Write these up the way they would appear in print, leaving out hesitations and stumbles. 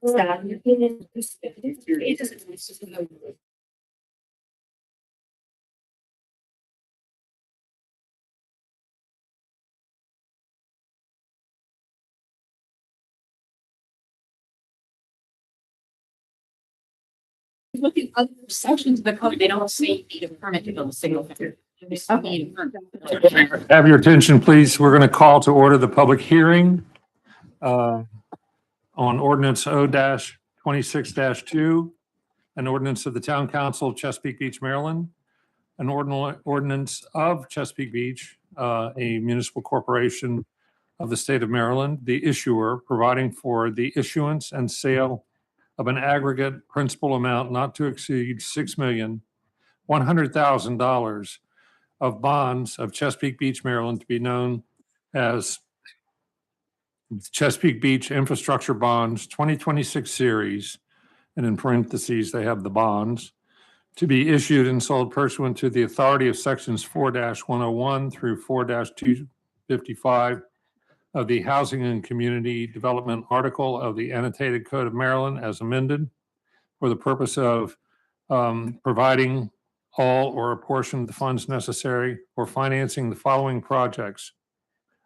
Look at other sections of the code, they don't say you need a permit to build a single family. They just need a permit. Have your attention, please. We're going to call to order the public hearing on ordinance O-26-2, an ordinance of the Town Council of Chesapeake Beach, Maryland, an ordinance of Chesapeake Beach, a municipal corporation of the state of Maryland, the issuer, providing for the issuance and sale of an aggregate principal amount not to exceed $6,100,000 of bonds of Chesapeake Beach, Maryland, to be known as Chesapeake Beach Infrastructure Bonds 2026 Series, and in parentheses, they have the bonds, to be issued and sold pursuant to the authority of sections 4-101 through 4-255 of the Housing and Community Development Article of the Annotated Code of Maryland as amended, for the purpose of providing all or a portion of the funds necessary for financing the following projects: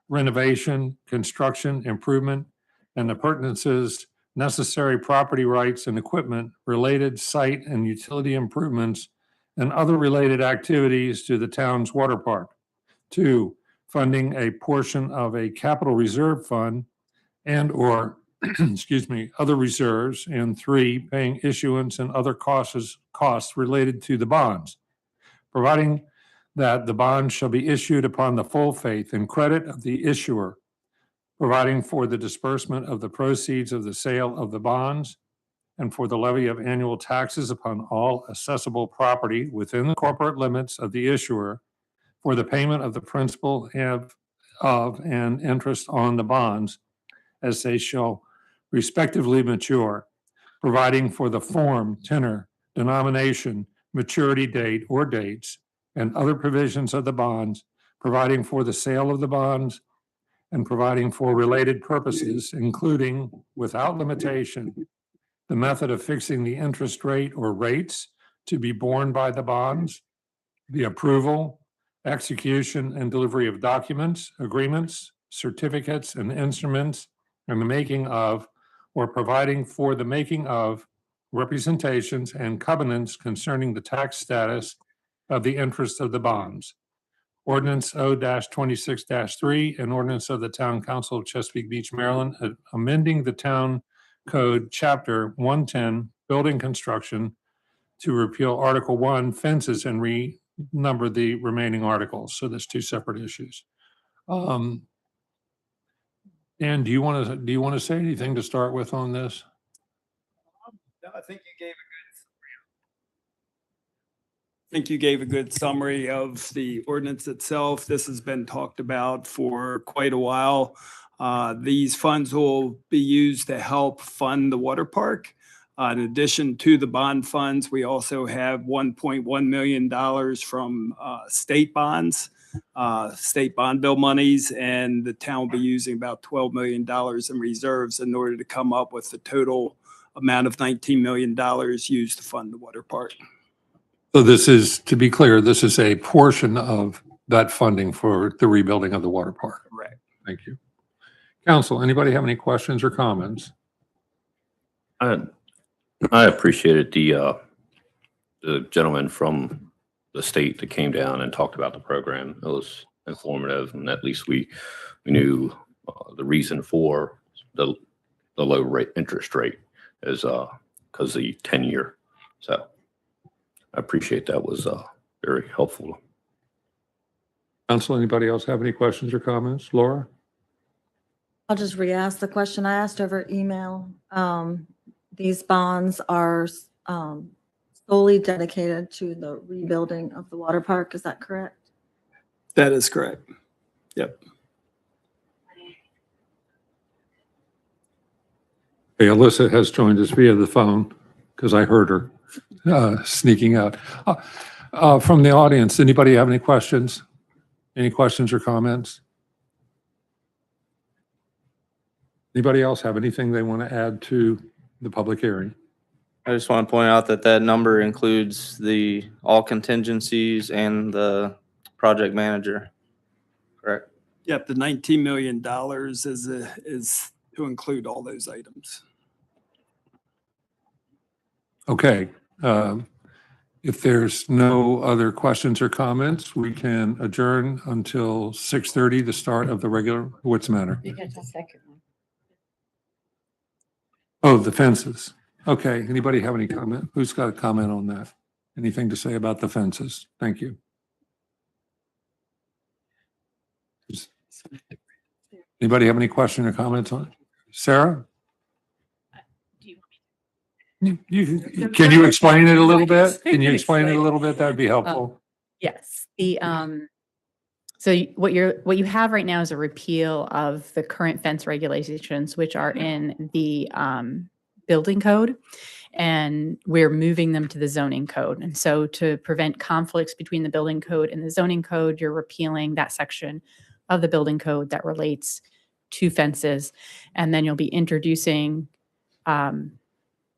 renovation, construction, improvement, and appurtenances, necessary property rights and equipment, related site and utility improvements, and other related activities to the town's water park. 2, funding a portion of a capital reserve fund and or other reserves. And 3, paying issuance and other costs related to the bonds, providing that the bonds shall be issued upon the full faith and credit of the issuer, providing for the disbursement of the proceeds of the sale of the bonds, and for the levy of annual taxes upon all assessable property within the corporate limits of the issuer, for the payment of the principal of and interest on the bonds as they shall respectively mature, providing for the form, tenor, denomination, maturity date or dates, and other provisions of the bonds, providing for the sale of the bonds, and providing for related purposes, including, without limitation, the method of fixing the interest rate or rates to be borne by the bonds, the approval, execution, and delivery of documents, agreements, certificates, and instruments, and the making of or providing for the making of representations and covenants concerning the tax status of the interest of the bonds. Ordinance O-26-3, an ordinance of the Town Council of Chesapeake Beach, Maryland, amending the Town Code, Chapter 110, Building Construction, to repeal Article 1, Fences, and renumber the remaining articles. So there's 2 separate issues. Dan, do you want to say anything to start with on this? No, I think you gave a good summary of the ordinance itself. This has been talked about for quite a while. These funds will be used to help fund the water park. In addition to the bond funds, we also have $1.1 million from state bonds, state bond bill monies, and the town will be using about $12 million in reserves in order to come up with the total amount of $19 million used to fund the water park. So this is, to be clear, this is a portion of that funding for the rebuilding of the water park. Correct. Thank you. Council, anybody have any questions or comments? I appreciated the gentleman from the state that came down and talked about the program. It was informative, and at least we knew the reason for the low rate interest rate is because the 10-year. So I appreciate that. Was very helpful. Council, anybody else have any questions or comments? Laura? I'll just re-ask the question I asked over email. These bonds are solely dedicated to the rebuilding of the water park. Is that correct? That is correct. Yep. Hey, Alyssa has joined us via the phone because I heard her sneaking out. From the audience, anybody have any questions? Any questions or comments? Anybody else have anything they want to add to the public hearing. I just want to point out that that number includes all contingencies and the project manager. Correct? Yep, the $19 million is to include all those items. Okay. If there's no other questions or comments, we can adjourn until 6:30, the start of the regular, what's the matter? Oh, the fences. Okay, anybody have any comment? Who's got a comment on that? Anything to say about the fences? Thank you. Anybody have any question or comments on it? Sarah? Do you- Can you explain it a little bit? Can you explain it a little bit? That'd be helpful. Yes, what you have right now is a repeal of the current fence regulations, which are in the building code. And we're moving them to the zoning code. And so to prevent conflicts between the building code and the zoning code, you're repealing that section of the building code that relates to fences. And then you'll be introducing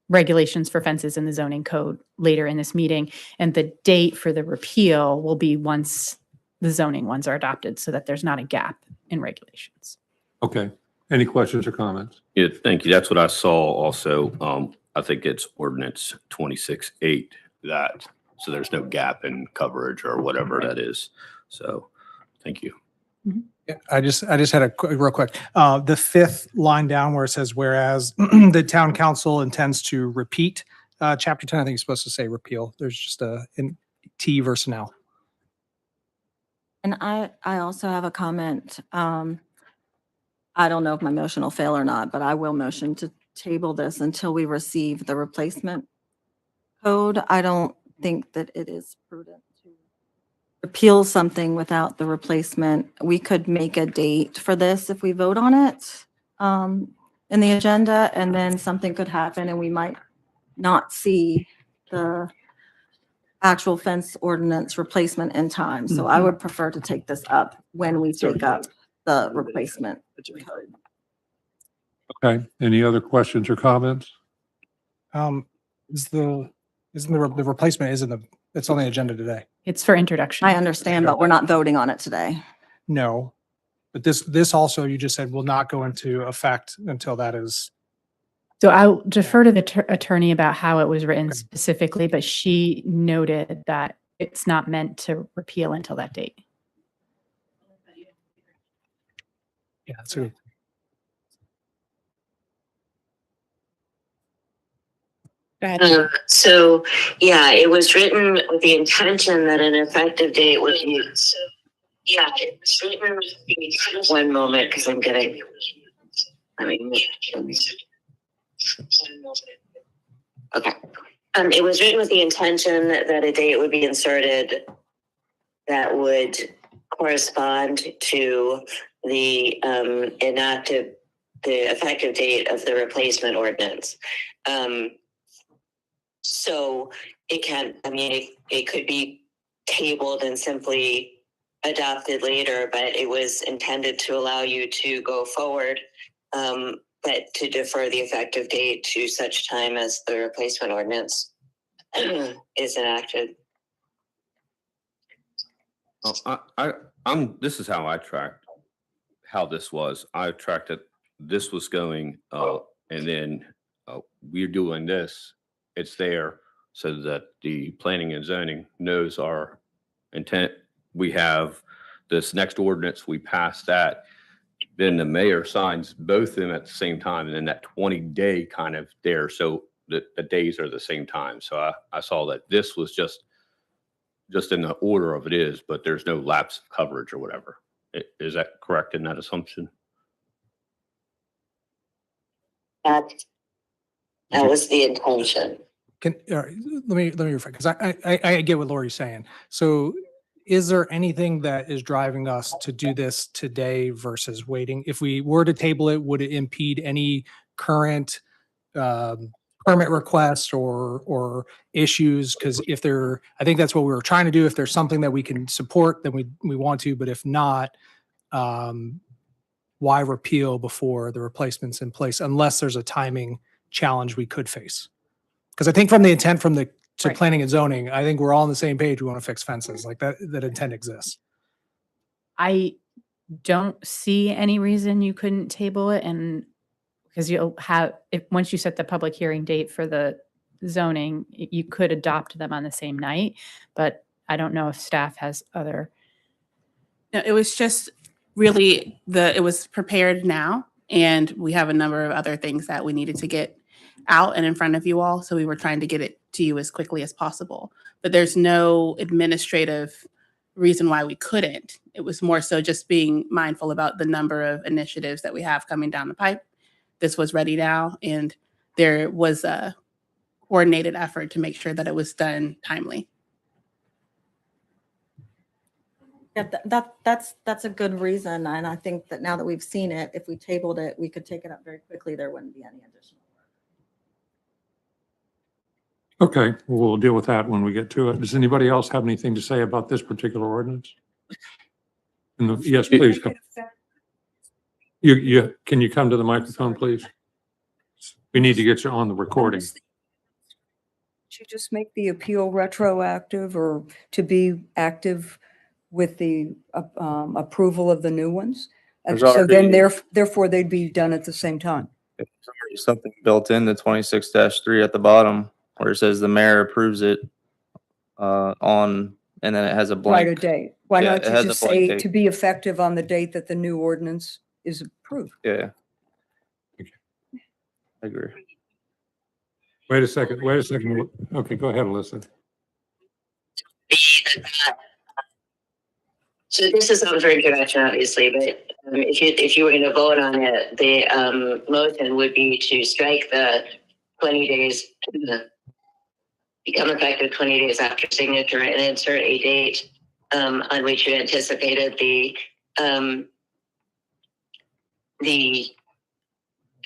regulations for fences in the zoning code later in this meeting. And the date for the repeal will be once the zoning ones are adopted so that there's not a gap in regulations. Okay. Any questions or comments? Yeah, thank you. That's what I saw also. I think it's ordinance 26-8 that, so there's no gap in coverage or whatever that is. So, thank you. Yeah, I just had real quick. The fifth line down where it says, whereas the town council intends to repeat, chapter 10, I think it's supposed to say repeal. There's just in T versus an L. And I also have a comment. I don't know if my motion will fail or not, but I will motion to table this until we receive the replacement code. I don't think that it is prudent to repeal something without the replacement. We could make a date for this if we vote on it in the agenda, and then something could happen and we might not see the actual fence ordinance replacement in time. So I would prefer to take this up when we take up the replacement code. Okay. Any other questions or comments? Isn't the replacement it's on the agenda today? It's for introduction. I understand, but we're not voting on it today. No. But this also, you just said will not go into effect until that is. So I'll defer to the attorney about how it was written specifically, but she noted that it's not meant to repeal until that date. Yeah, so So, yeah, it was written with the intention that an effective date would be. Yeah, it was written with the intention. One moment, because I'm getting. Okay. It was written with the intention that a date would be inserted that would correspond to the the effective date of the replacement ordinance. So it can, it could be tabled and simply adopted later, but it was intended to allow you to go forward, but to defer the effective date to such time as the replacement ordinance is enacted. This is how I tracked how this was. I tracked it. This was going, and then we're doing this. It's there so that the planning and zoning knows our intent. We have this next ordinance, we pass that. Then the mayor signs both of them at the same time, and then that 20-day kind of there. So the days are the same time. So I saw that this was just in the order of it is, but there's no lapse of coverage or whatever. Is that correct in that assumption? That was the intention. let me refresh, because I get what Lori's saying. So is there anything that is driving us to do this today versus waiting? If we were to table it, would it impede any current permit requests or issues? Because I think that's what we were trying to do. If there's something that we can support, then we want to, but if not, why repeal before the replacement's in place, unless there's a timing challenge we could face. Because I think from the intent to Right. planning and zoning, I think we're all on the same page. We want to fix fences like that intent exists. I don't see any reason you couldn't table it, and because you'll have, if, once you set the public hearing date for the zoning, you could adopt them on the same night, but I don't know if staff has other. No, it was just really it was prepared now, and we have a number of other things that we needed to get out and in front of you all. So we were trying to get it to you as quickly as possible. But there's no administrative reason why we couldn't. It was more so just being mindful about the number of initiatives that we have coming down the pipe. This was ready now, and there was a coordinated effort to make sure that it was done timely. Yeah, that's a good reason. And I think that now that we've seen it, if we tabled it, we could take it up very quickly. There wouldn't be any additional work. Okay, we'll deal with that when we get to it. Does anybody else have anything to say about this particular ordinance? Yes, please. Come. Can you come to the microphone, please? We need to get you on the recording. Should just make the appeal retroactive or to be active with the approval of the new ones? There's So then already- therefore they'd be done at the same time. There's already something built into 26-3 at the bottom where it says the mayor approves it on, and then it has a Write a blank. date. Why Yeah, not it you has a just blank say date. to be effective on the date that the new ordinance is approved? Yeah. I agree. Wait a second. Okay, go ahead, Alyssa. So this is not for introduction, obviously, but if you were going to vote on it, the motion would be to strike the 20 days, become effective 20 days after signature, and insert a date on which you anticipated the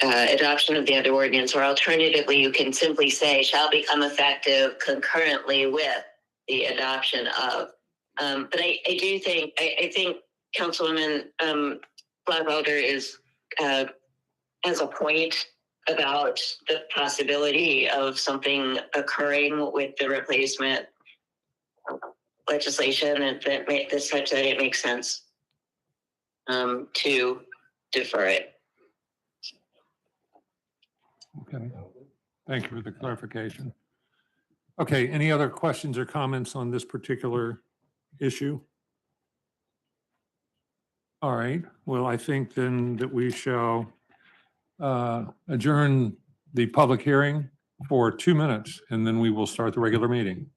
adoption of the other ordinance, or alternatively, you can simply say shall become effective concurrently with the adoption of. But I do think, I think Councilwoman Blackwelder has a point about the possibility of something occurring with the replacement legislation, and that make this such that it makes sense to defer it. Okay, thank you for the clarification. Okay, any other questions or comments on this particular issue? All right, well, I think then that we shall adjourn the public hearing for 2 minutes, and then we will start the regular meeting.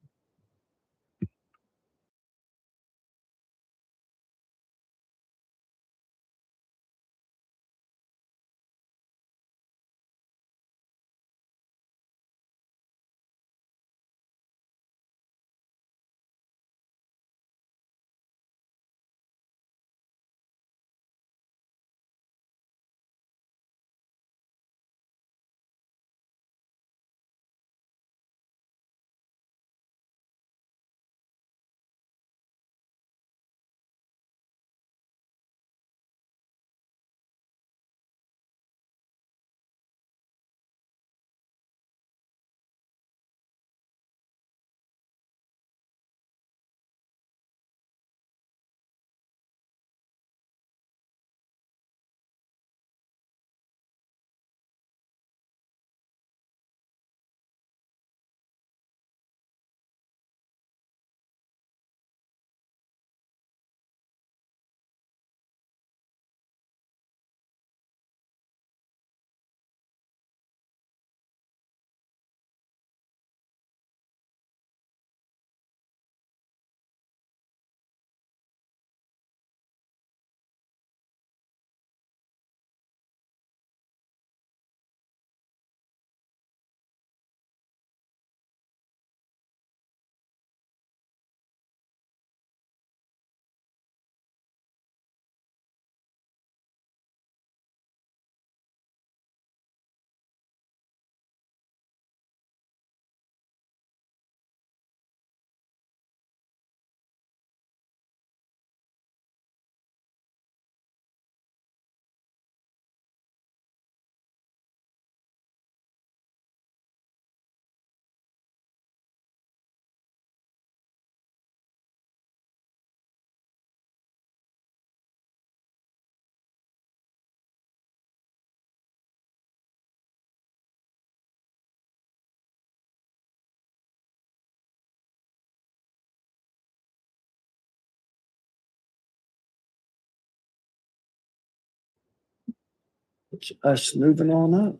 It's us moving on up.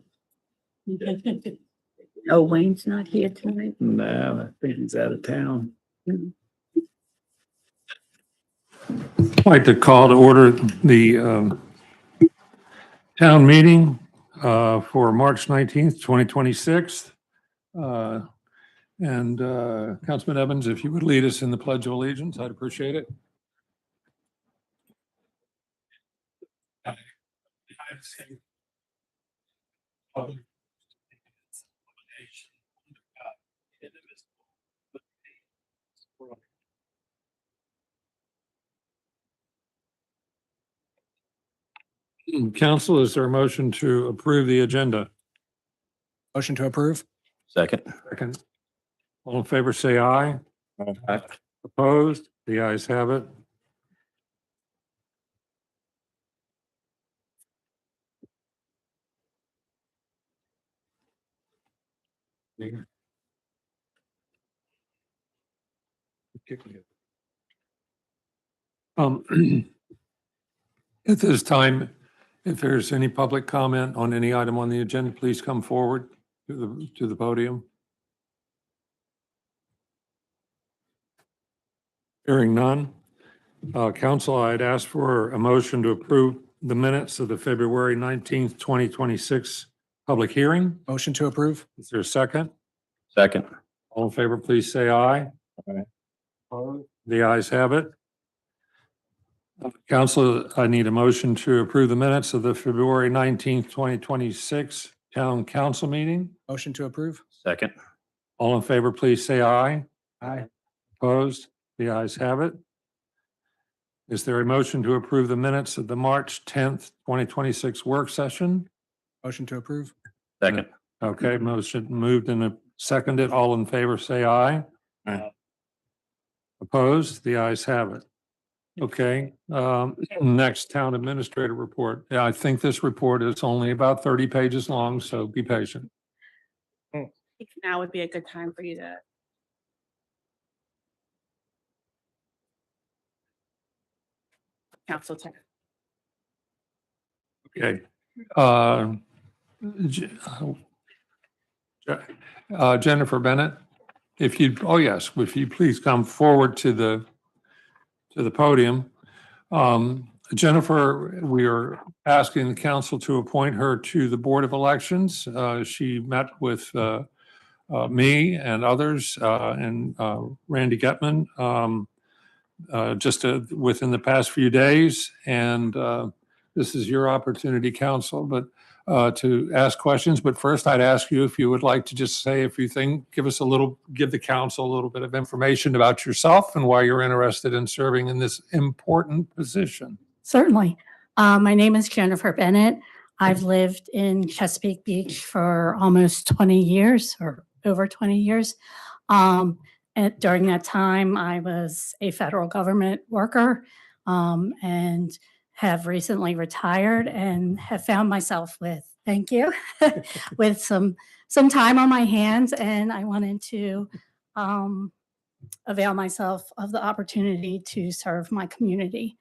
Oh, Wayne's not here tonight? No, I think he's out of town. I'd like to call to order the town meeting for March 19th, 2026. And Councilman Evans, if you would lead us in the Pledge of Allegiance, I'd appreciate it. Council, is there a motion to approve the agenda? Motion to approve? Second. Second. All in favor, say aye. Opposed? The ayes have it. At this time, if there's any public comment on any item on the agenda, please come forward to the podium. Hearing none. Council, I'd ask for a motion to approve the minutes of the February 19th, 2026 public hearing. Motion to approve? Is there a second? Second. All in favor, please say aye. Aye. Opposed? The ayes have it. Council, I need a motion to approve the minutes of the February 19th, 2026 town council meeting. Motion to approve? Second. All in favor, please say aye. Aye. Opposed? The ayes have it. Is there a motion to approve the minutes of the March 10th, 2026 work session? Motion to approve? Second. Okay, motion moved and seconded. All in favor, say aye. Aye. Opposed? The ayes have it. Okay, next town administrator report. Yeah, I think this report is only about 30 pages long, so be patient. Now would be a good time for you to. Council check. Okay. J- Jennifer Bennett, if you, oh yes, if you please come forward to the podium. Jennifer, we are asking the council to appoint her to the Board of Elections. She met with me and others and Randy Getman just within the past few days. And this is your opportunity, council, but to ask questions. But first, I'd ask you if you would like to just say a few things, give the council a little bit of information about yourself and why you're interested in serving in this important position. Certainly. My name is Jennifer Bennett. I've lived in Chesapeake Beach for almost 20 years or over 20 years. And during that time, I was a federal government worker and have recently retired and have found myself with, thank you, with some time on my hands. And I wanted to avail myself of the opportunity to serve my community.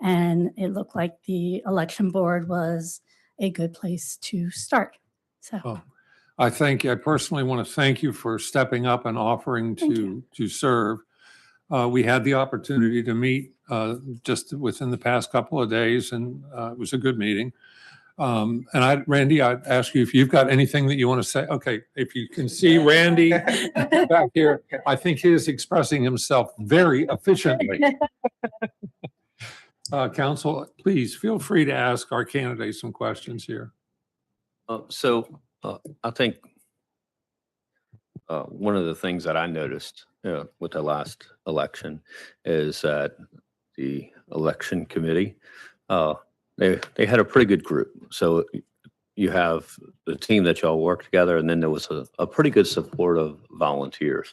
And it looked like the election board was a good place to start. So Oh, I personally want to thank you for stepping up and offering to serve. We had the opportunity to meet just within the past couple of days, and it was a good meeting. And Randy, I'd ask you if you've got anything that you want to say. Okay, if you can see Randy back here, I think he is expressing himself very efficiently. Council, please feel free to ask our candidates some questions here. I think one of the things that I noticed with the last election is that the election committee, they had a pretty good group. So you have the team that y'all work together, and then there was a pretty good support of volunteers.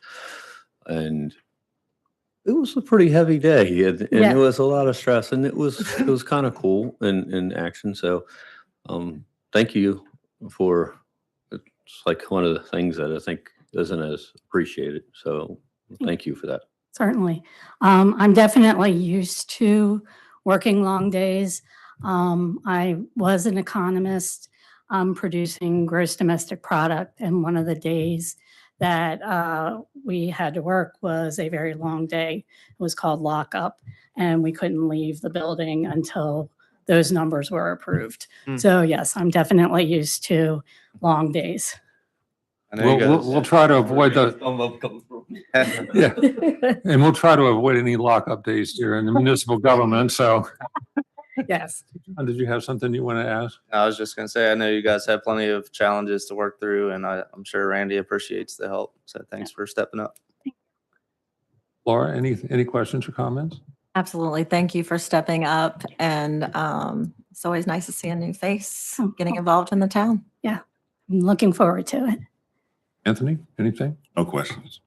And it was a pretty heavy day, and Yeah. it was a lot of stress, and it was kind of cool in action. So thank you for, it's like one of the things that I think isn't as appreciated. So thank you for that. certainly. I'm definitely used to working long days. I was an economist I'm producing gross domestic product. And one of the days that we had to work was a very long day. It was called lockup, and we couldn't leave the building until those numbers were approved. So yes, I'm definitely used to long days. I know you guys- We'll try to avoid the, yeah, and we'll try to avoid any lockup days here in the municipal government. So Yes. did you have something you want to ask? I was just gonna say, I know you guys have plenty of challenges to work through, and I'm sure Randy appreciates the help. So thanks for stepping up. Laura, any questions or comments? Absolutely. Thank you for stepping up. And it's always nice to see a new face getting involved in the town. I'm looking forward to it. Anthony, anything? No questions.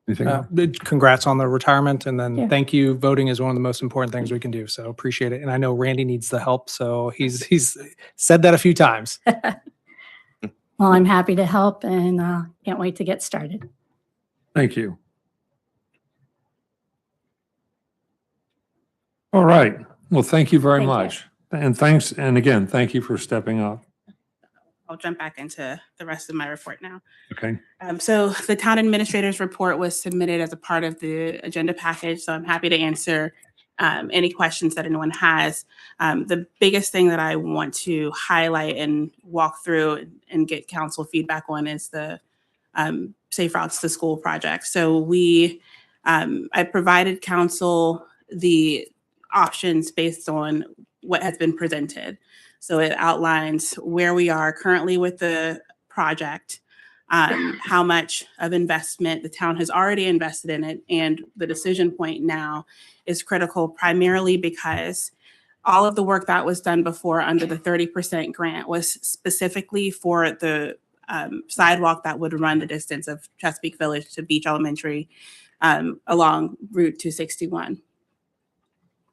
Anything? else? Congrats on the retirement, and then Yeah. thank you. Voting is one of the most important things we can do, so appreciate it. And I know Randy needs the help, so he's said that a few times. Well, I'm happy to help and can't wait to get started. Thank you. All right. Well, thank you very Thank you. much. And thanks, and again, thank you for stepping up. I'll jump back into the rest of my report now. Okay. So the town administrator's report was submitted as a part of the agenda package, so I'm happy to answer any questions that anyone has. The biggest thing that I want to highlight and walk through and get council feedback on is the Safe Routes to School project. So I provided council the options based on what has been presented. So it outlines where we are currently with the project, how much of investment the town has already invested in it, and the decision point now is critical primarily because all of the work that was done before under the 30% grant was specifically for the sidewalk that would run the distance of Chesapeake Village to Beach Elementary along Route 261.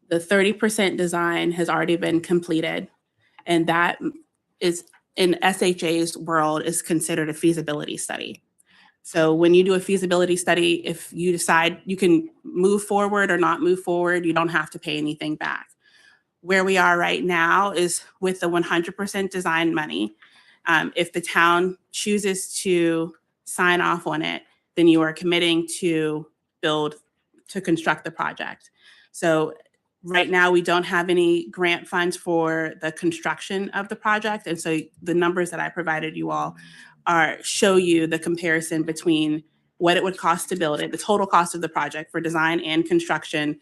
The 30% design has already been completed, and that is, in SHA's world, is considered a feasibility study. So when you do a feasibility study, if you decide you can move forward or not move forward, you don't have to pay anything back. Where we are right now is with the 100% design money. If the town chooses to sign off on it, then you are committing to construct the project. So right now, we don't have any grant funds for the construction of the project. And so the numbers that I provided you all show you the comparison between what it would cost to build it, the total cost of the project for design and construction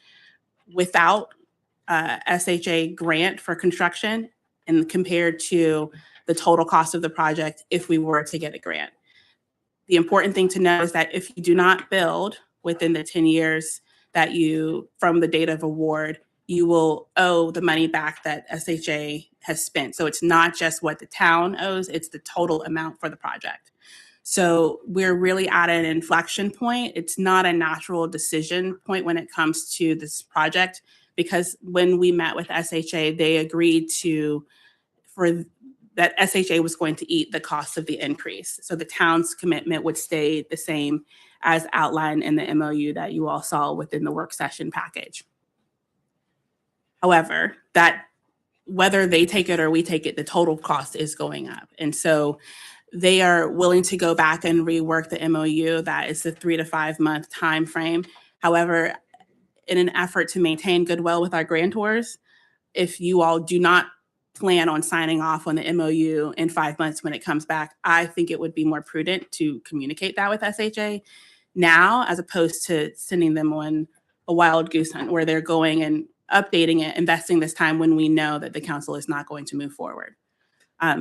without SHA grant for construction, and compared to the total cost of the project if we were to get a grant. The important thing to know is that if you do not build within the 10 years that from the date of award, you will owe the money back that SHA has spent. So it's not just what the town owes, it's the total amount for the project. So we're really at an inflection point. It's not a natural decision point when it comes to this project, because when we met with SHA, they agreed that SHA was going to eat the cost of the increase. So the town's commitment would stay the same as outlined in the MOU that you all saw within the work session package. However, that whether they take it or we take it, the total cost is going up. And so they are willing to go back and rework the MOU. That is the 3 to 5 month time frame. However, in an effort to maintain goodwill with our grantors, if you all do not plan on signing off on the MOU in 5 months when it comes back, I think it would be more prudent to communicate that with SHA now, as opposed to sending them on a wild goose hunt where they're going and updating it, investing this time when we know that the council is not going to move forward.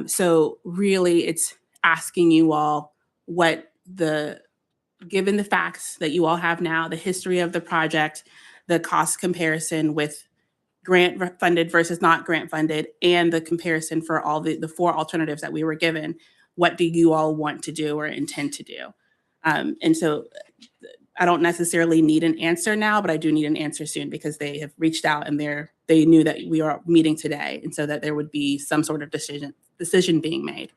So really, it's asking you all given the facts that you all have now, the history of the project, the cost comparison with grant funded versus not grant funded, and the comparison for all the 4 alternatives that we were given, what do you all want to do or intend to do? And so I don't necessarily need an answer now, but I do need an answer soon, because they have reached out and they knew that we are meeting today, and so that there would be some sort of decision being made.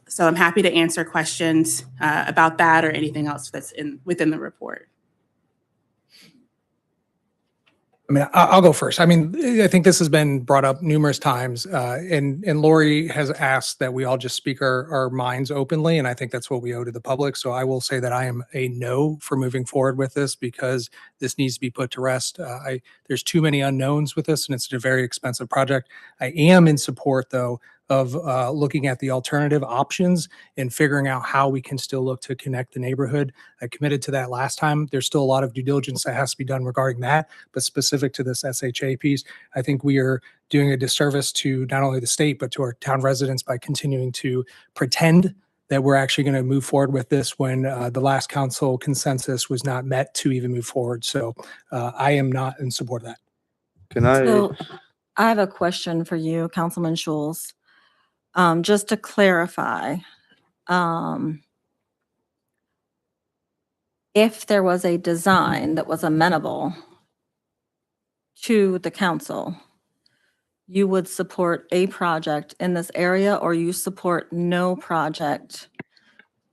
So I'm happy to answer questions about that or anything else that's within the report. I mean, I'll go first. I mean, I think this has been brought up numerous times, and Lori has asked that we all just speak our minds openly, and I think that's what we owe to the public. So I will say that I am a no for moving forward with this because this needs to be put to rest. There's too many unknowns with this, and it's a very expensive project. I am in support, though, of looking at the alternative options and figuring out how we can still look to connect the neighborhood. I committed to that last time. There's still a lot of due diligence that has to be done regarding that, but specific to this SHA piece, I think we are doing a disservice to not only the state, but to our town residents by continuing to pretend that we're actually going to move forward with this when the last council consensus was not met to even move forward. So I am not in support of that. Can I? So I have a question for you, Councilman Schulz. Just to clarify, if there was a design that was amenable to the council, you would support a project in this area, or you support no project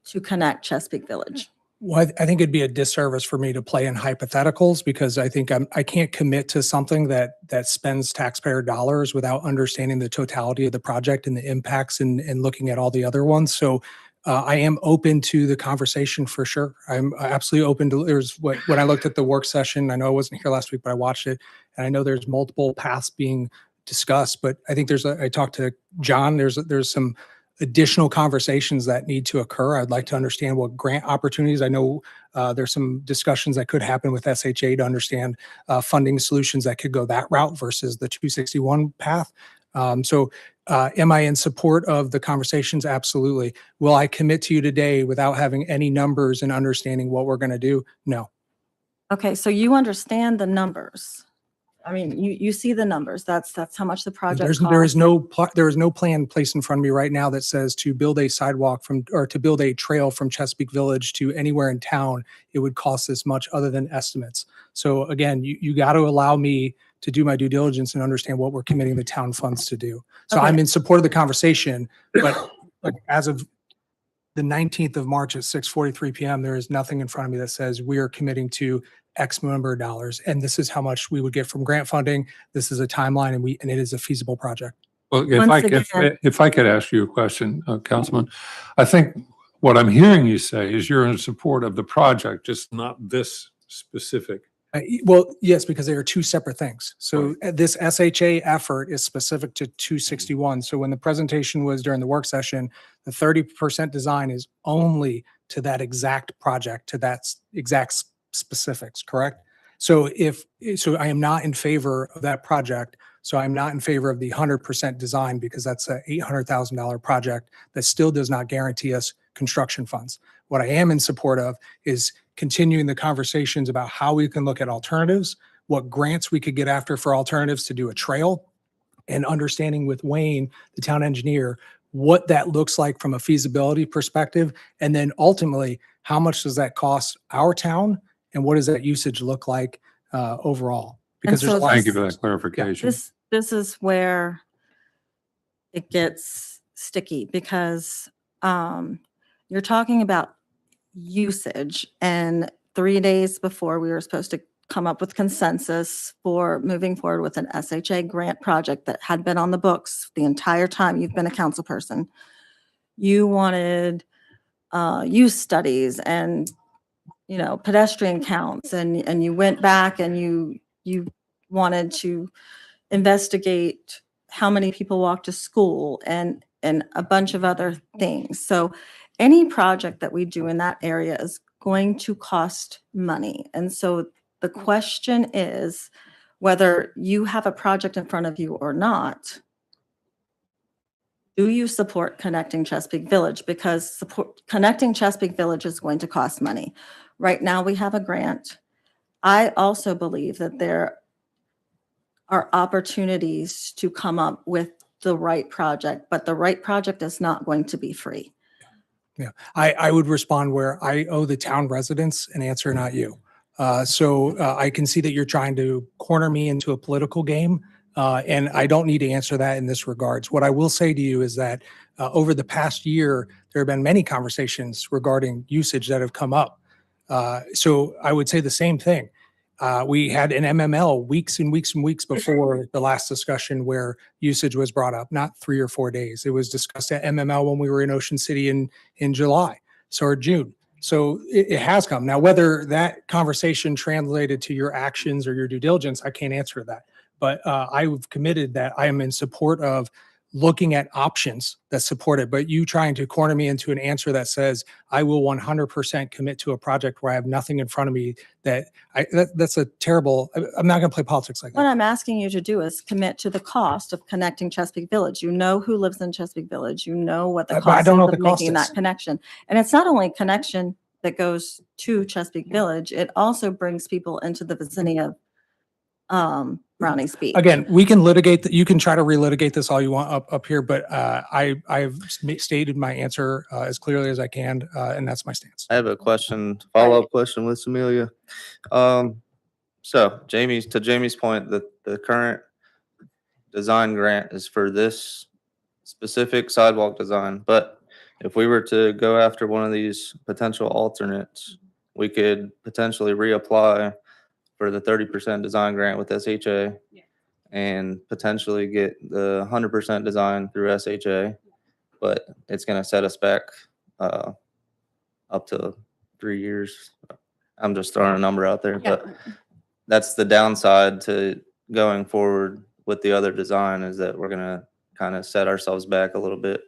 to connect Chesapeake Village? Well, I think it'd be a disservice for me to play in hypotheticals because I think I can't commit to something that spends taxpayer dollars without understanding the totality of the project and the impacts and looking at all the other ones. So I am open to the conversation for sure. I'm absolutely open to. When I looked at the work session, I know I wasn't here last week, but I watched it, and I know there's multiple paths being discussed. But I think I talked to John. There's some additional conversations that need to occur. I'd like to understand what grant opportunities. I know there's some discussions that could happen with SHA to understand funding solutions that could go that route versus the 261 path. Am I in support of the conversations? Absolutely. Will I commit to you today without having any numbers and understanding what we're going to do? No. Okay, so you understand the numbers. I mean, you see the numbers. That's how much the project There is no plan placed in front of me right now that says to build a sidewalk or to build a trail from Chesapeake Village to anywhere in town, it would cost this much other than estimates. So again, you got to allow me to do my due diligence and understand what we're committing the town funds to do. So Okay. I'm in support of the conversation, but as of the 19th of March at 6:43 PM, there is nothing in front of me that says we are committing to X number of dollars, and this is how much we would get from grant funding. This is a timeline, and it is a feasible project. Well, Once again- if I could ask you a question, Councilman, I think what I'm hearing you say is you're in support of the project, just not this specific. Well, yes, because they are two separate things. So this SHA effort is specific to 261. So when the presentation was during the work session, the 30% design is only to that exact project, to that exact specifics, correct? So I am not in favor of that project. So I'm not in favor of the 100% design because that's a $800,000 project that still does not guarantee us construction funds. What I am in support of is continuing the conversations about how we can look at alternatives, what grants we could get after for alternatives to do a trail, and understanding with Wayne, the town engineer, what that looks like from a feasibility perspective. And then ultimately, how much does that cost our town? And what does that usage look like overall? Because And there's so lots. Thank you for that clarification. This is where it gets sticky because you're talking about usage, and 3 days before we were supposed to come up with consensus for moving forward with an SHA grant project that had been on the books the entire time you've been a council person. You wanted use studies and pedestrian counts, and you went back and you wanted to investigate how many people walk to school and a bunch of other things. So any project that we do in that area is going to cost money. And so the question is whether you have a project in front of you or not, do you support connecting Chesapeake Village? Because connecting Chesapeake Village is going to cost money. Right now we have a grant. I also believe that there are opportunities to come up with the right project, but the right project is not going to be free. Yeah, I would respond where I owe the town residents an answer, not you. I can see that you're trying to corner me into a political game, and I don't need to answer that in this regards. What I will say to you is that over the past year, there have been many conversations regarding usage that have come up. So I would say the same thing. We had an MML weeks and weeks and weeks before the last discussion where usage was brought up, not 3 or 4 days. It was discussed at MML when we were in Ocean City in July, or June. So it has come. Now, whether that conversation translated to your actions or your due diligence, I can't answer that. But I've committed that I am in support of looking at options that support it. But you trying to corner me into an answer that says I will 100% commit to a project where I have nothing in front of me that's a terrible, I'm not going to play politics like What that. I'm asking you to do is commit to the cost of connecting Chesapeake Village. You know who lives in Chesapeake Village. You know what the But I cost don't is know of what the cost making is. that connection. And it's not only connection that goes to Chesapeake Village, it also brings people into the vicinity of Brownies Beach. Again, we can litigate that. You can try to relitigate this all you want up here, but I've stated my answer as clearly as I can, and that's my stance. I have a question, follow-up question with Amelia. So Jamie's point, the current design grant is for this specific sidewalk design, but if we were to go after one of these potential alternates, we could potentially reapply for the 30% design grant with SHA and potentially get the 100% design through SHA, but it's going to set us back up to 3 years. I'm just throwing a number out there, but that's the downside to going forward with the other design, is that we're going to kind of set ourselves back a little bit.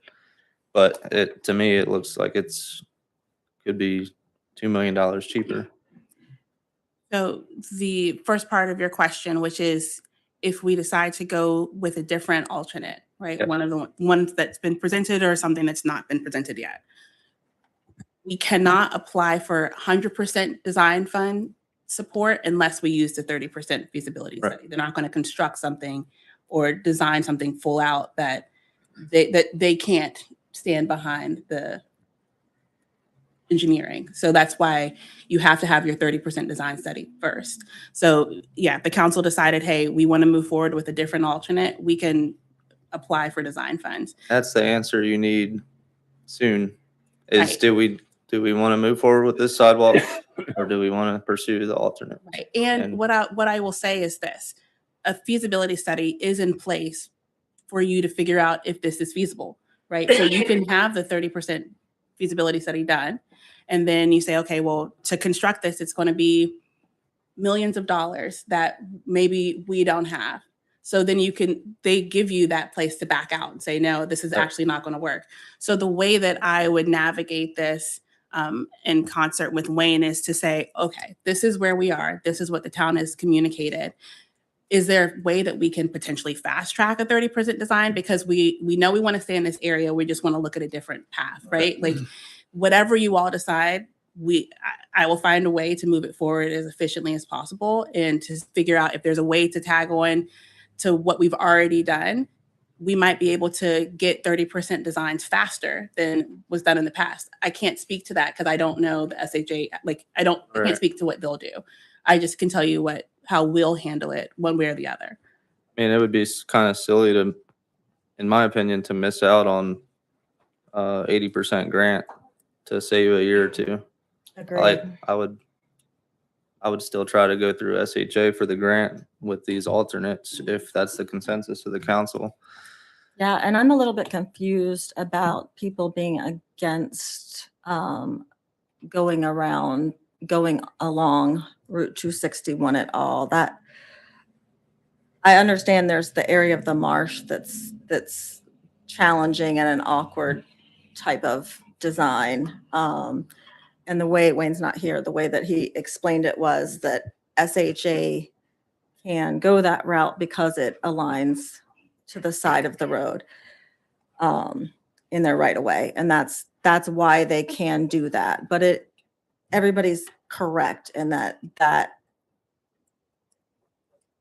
But to me, it looks like could be $2 million cheaper. So the first part of your question, which is if we decide to go with a different alternate, right? Yep. One of the ones that's been presented or something that's not been presented yet. We cannot apply for 100% design fund support unless we use the 30% feasibility Right. study. They're not going to construct something or design something full out that they can't stand behind the engineering. So that's why you have to have your 30% design study first. So yeah, the council decided, hey, we want to move forward with a different alternate. We can apply for design funds. That's the answer you need soon. Is Right. do we want to move forward with this sidewalk or do we want to pursue the alternate? Right. And And- what I will say is this: a feasibility study is in place for you to figure out if this is feasible, right? So you can have the 30% feasibility study done, and then you say, okay, well, to construct this, it's going to be millions of dollars that maybe we don't have. So then they give you that place to back out and say, no, this is Right. actually not going to work. So the way that I would navigate this in concert with Wayne is to say, okay, this is where we are. This is what the town has communicated. Is there a way that we can potentially fast track a 30% design? Because we know we want to stay in this area. We just want to look at a different path, right? Like whatever you all decide, I will find a way to move it forward as efficiently as possible and to figure out if there's a way to tag on to what we've already done. We might be able to get 30% designs faster than was done in the past. I can't speak to that because I don't know the SHA. Like I can't Right. speak to what they'll do. I just can tell you how we'll handle it one way or the other. I mean, it would be kind of silly to, in my opinion, to miss out on 80% grant to save a year or two. Like I would still try to go through SHA for the grant with these alternates if that's the consensus of the council. Yeah, and I'm a little bit confused about people being against going along Route 261 at all. That I understand there's the area of the marsh that's challenging and an awkward type of design. And the way Wayne's not here, the way that he explained it was that SHA can go that route because it aligns to the side of the road in their right of way. And that's why they can do that. But everybody's correct in that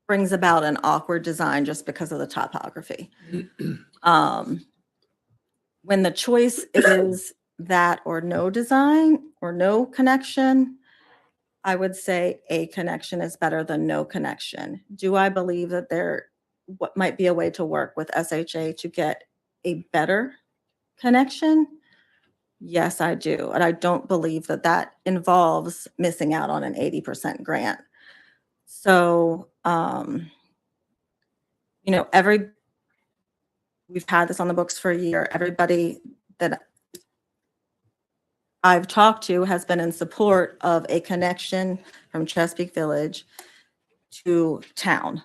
brings about an awkward design just because of the topography. When the choice is that or no design or no connection, I would say a connection is better than no connection. Do I believe that what might be a way to work with SHA to get a better connection? Yes, I do. And I don't believe that involves missing out on an 80% grant So, we've had this on the books for a year. Everybody that I've talked to has been in support of a connection from Chesapeake Village to town.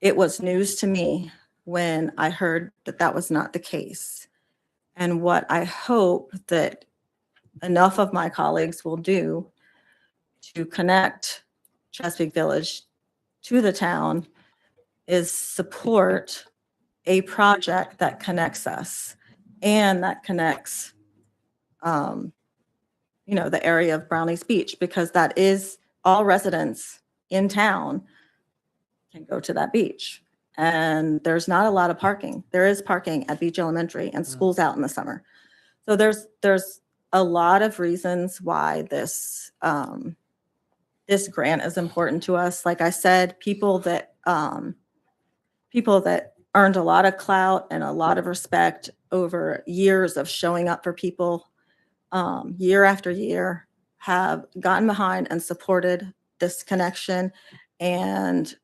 It was news to me when I heard that that was not the case. And what I hope that enough of my colleagues will do to connect Chesapeake Village to the town is support a project that connects us and that connects, the area of Brownies Beach, because that is all residents in town can go to that beach. And there's not a lot of parking. There is parking at Beach Elementary and school's out in the summer. So there's a lot of reasons why this grant is important to us. Like I said, people that earned a lot of clout and a lot of respect over years of showing up for people, year after year, have gotten behind and supported this connection and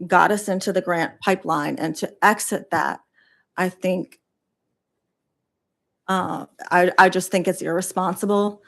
got us into the grant pipeline. And to exit that, I think, I just think it's irresponsible,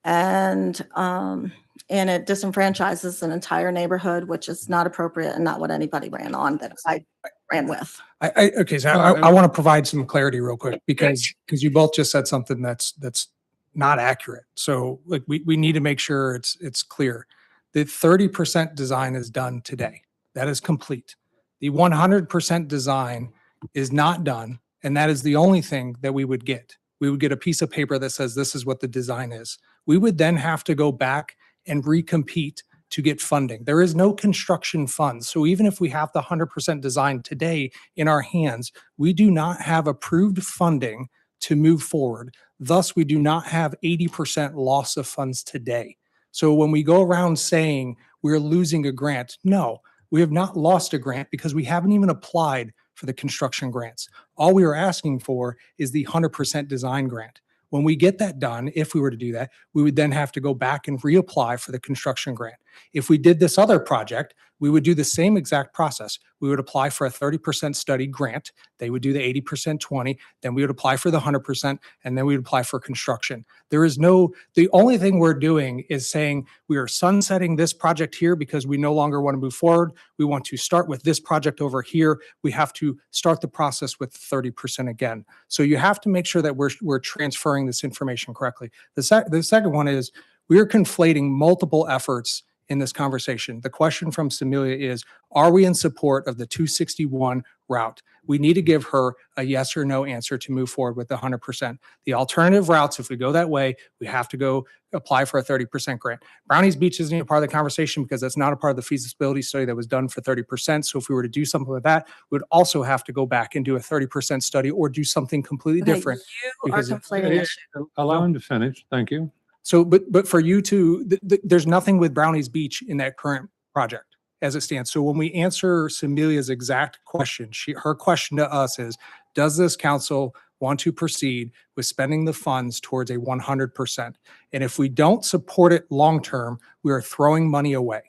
and it disenfranchises an entire neighborhood, which is not appropriate and not what anybody ran on that I ran with. Okay, so I want to provide some clarity real quick because you both just said something that's not accurate. So like we need to make sure it's clear. The 30% design is done today. That is complete. The 100% design is not done, and that is the only thing that we would get. We would get a piece of paper that says this is what the design is. We would then have to go back and recompete to get funding. There is no construction funds. So even if we have the 100% design today in our hands, we do not have approved funding to move forward. Thus, we do not have 80% loss of funds today. So when we go around saying we're losing a grant, no, we have not lost a grant because we haven't even applied for the construction grants. All we are asking for is the 100% design grant. When we get that done, if we were to do that, we would then have to go back and reapply for the construction grant. If we did this other project, we would do the same exact process. We would apply for a 30% study grant. They would do the 80% 20, then we would apply for the 100%, and then we would apply for construction. The only thing we're doing is saying we are sunsetting this project here because we no longer want to move forward. We want to start with this project over here. We have to start the process with 30% again. So you have to make sure that we're transferring this information correctly. The second one is we are conflating multiple efforts in this conversation. The question from Samelia is, are we in support of the 261 route? We need to give her a yes or no answer to move forward with the 100%. The alternative routes, if we go that way, we have to go apply for a 30% grant. Brownies Beach isn't a part of the conversation because that's not a part of the feasibility study that was done for 30%. So if we were to do something with that, we would also have to go back and do a 30% study or do something completely different. You are conflating issues. Allow him to finish. Thank you. So, but for you to, there's nothing with Brownies Beach in that current project as it stands. So when we answer Samelia's exact question, her question to us is, does this council want to proceed with spending the funds towards a 100%? And if we don't support it long-term, we are throwing money away.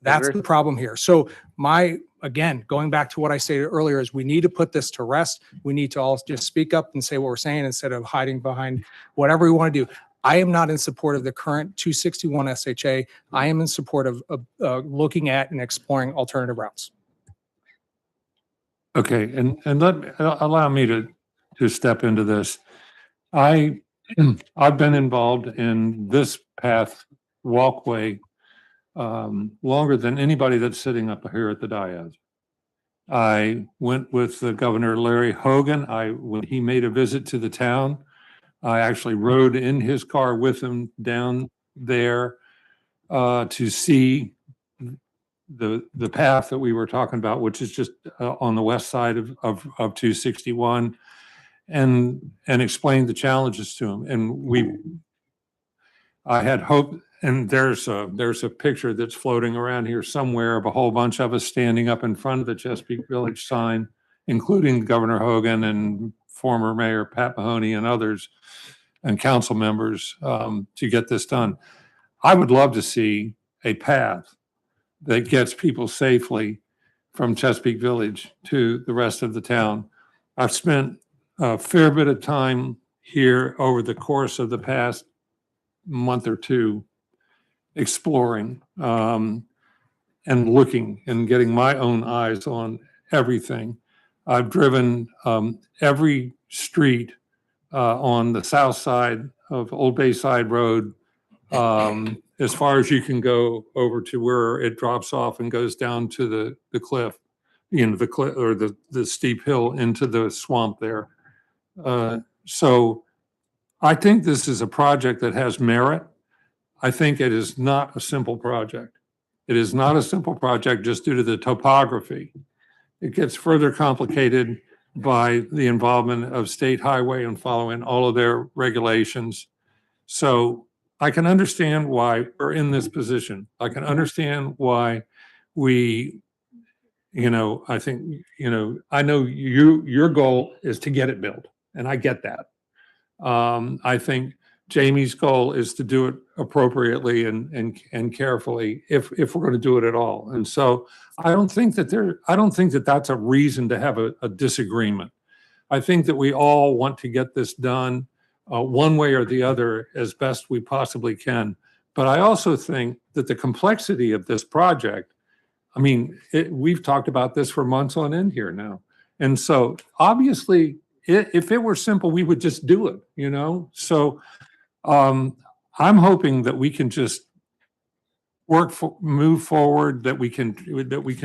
That's the problem here. So again, going back to what I stated earlier is we need to put this to rest. We need to all just speak up and say what we're saying instead of hiding behind whatever we want to do. I am not in support of the current 261 SHA. I am in support of looking at and exploring alternative routes. Okay, and allow me to step into this. I've been involved in this path walkway longer than anybody that's sitting up here at the dais. I went with the Governor Larry Hogan. When he made a visit to the town, I actually rode in his car with him down there to see the path that we were talking about, which is just on the west side of 261, and explained the challenges to him. And I had hope, and there's a picture that's floating around here somewhere of a whole bunch of us standing up in front of the Chesapeake Village sign, including Governor Hogan and former Mayor Pat Mahoney and others and council members to get this done. I would love to see a path that gets people safely from Chesapeake Village to the rest of the town. I've spent a fair bit of time here over the course of the past month or two exploring and looking and getting my own eyes on everything. I've driven every street on the south side of Old Bayside Road as far as you can go over to where it drops off and goes down to the cliff, the cliff or the steep hill into the swamp there. So I think this is a project that has merit. I think it is not a simple project. It is not a simple project just due to the topography. It gets further complicated by the involvement of State Highway and following all of their regulations. So I can understand why we're in this position. I can understand why we, I think, I know your goal is to get it built, and I get that. I think Jamie's goal is to do it appropriately and carefully if we're going to do it at all. And so I don't think that that's a reason to have a disagreement. I think that we all want to get this done one way or the other as best we possibly can. But I also think that the complexity of this project, I mean, we've talked about this for months on end here now. And so obviously, if it were simple, we would just do it, So I'm hoping that we can just move forward, that we can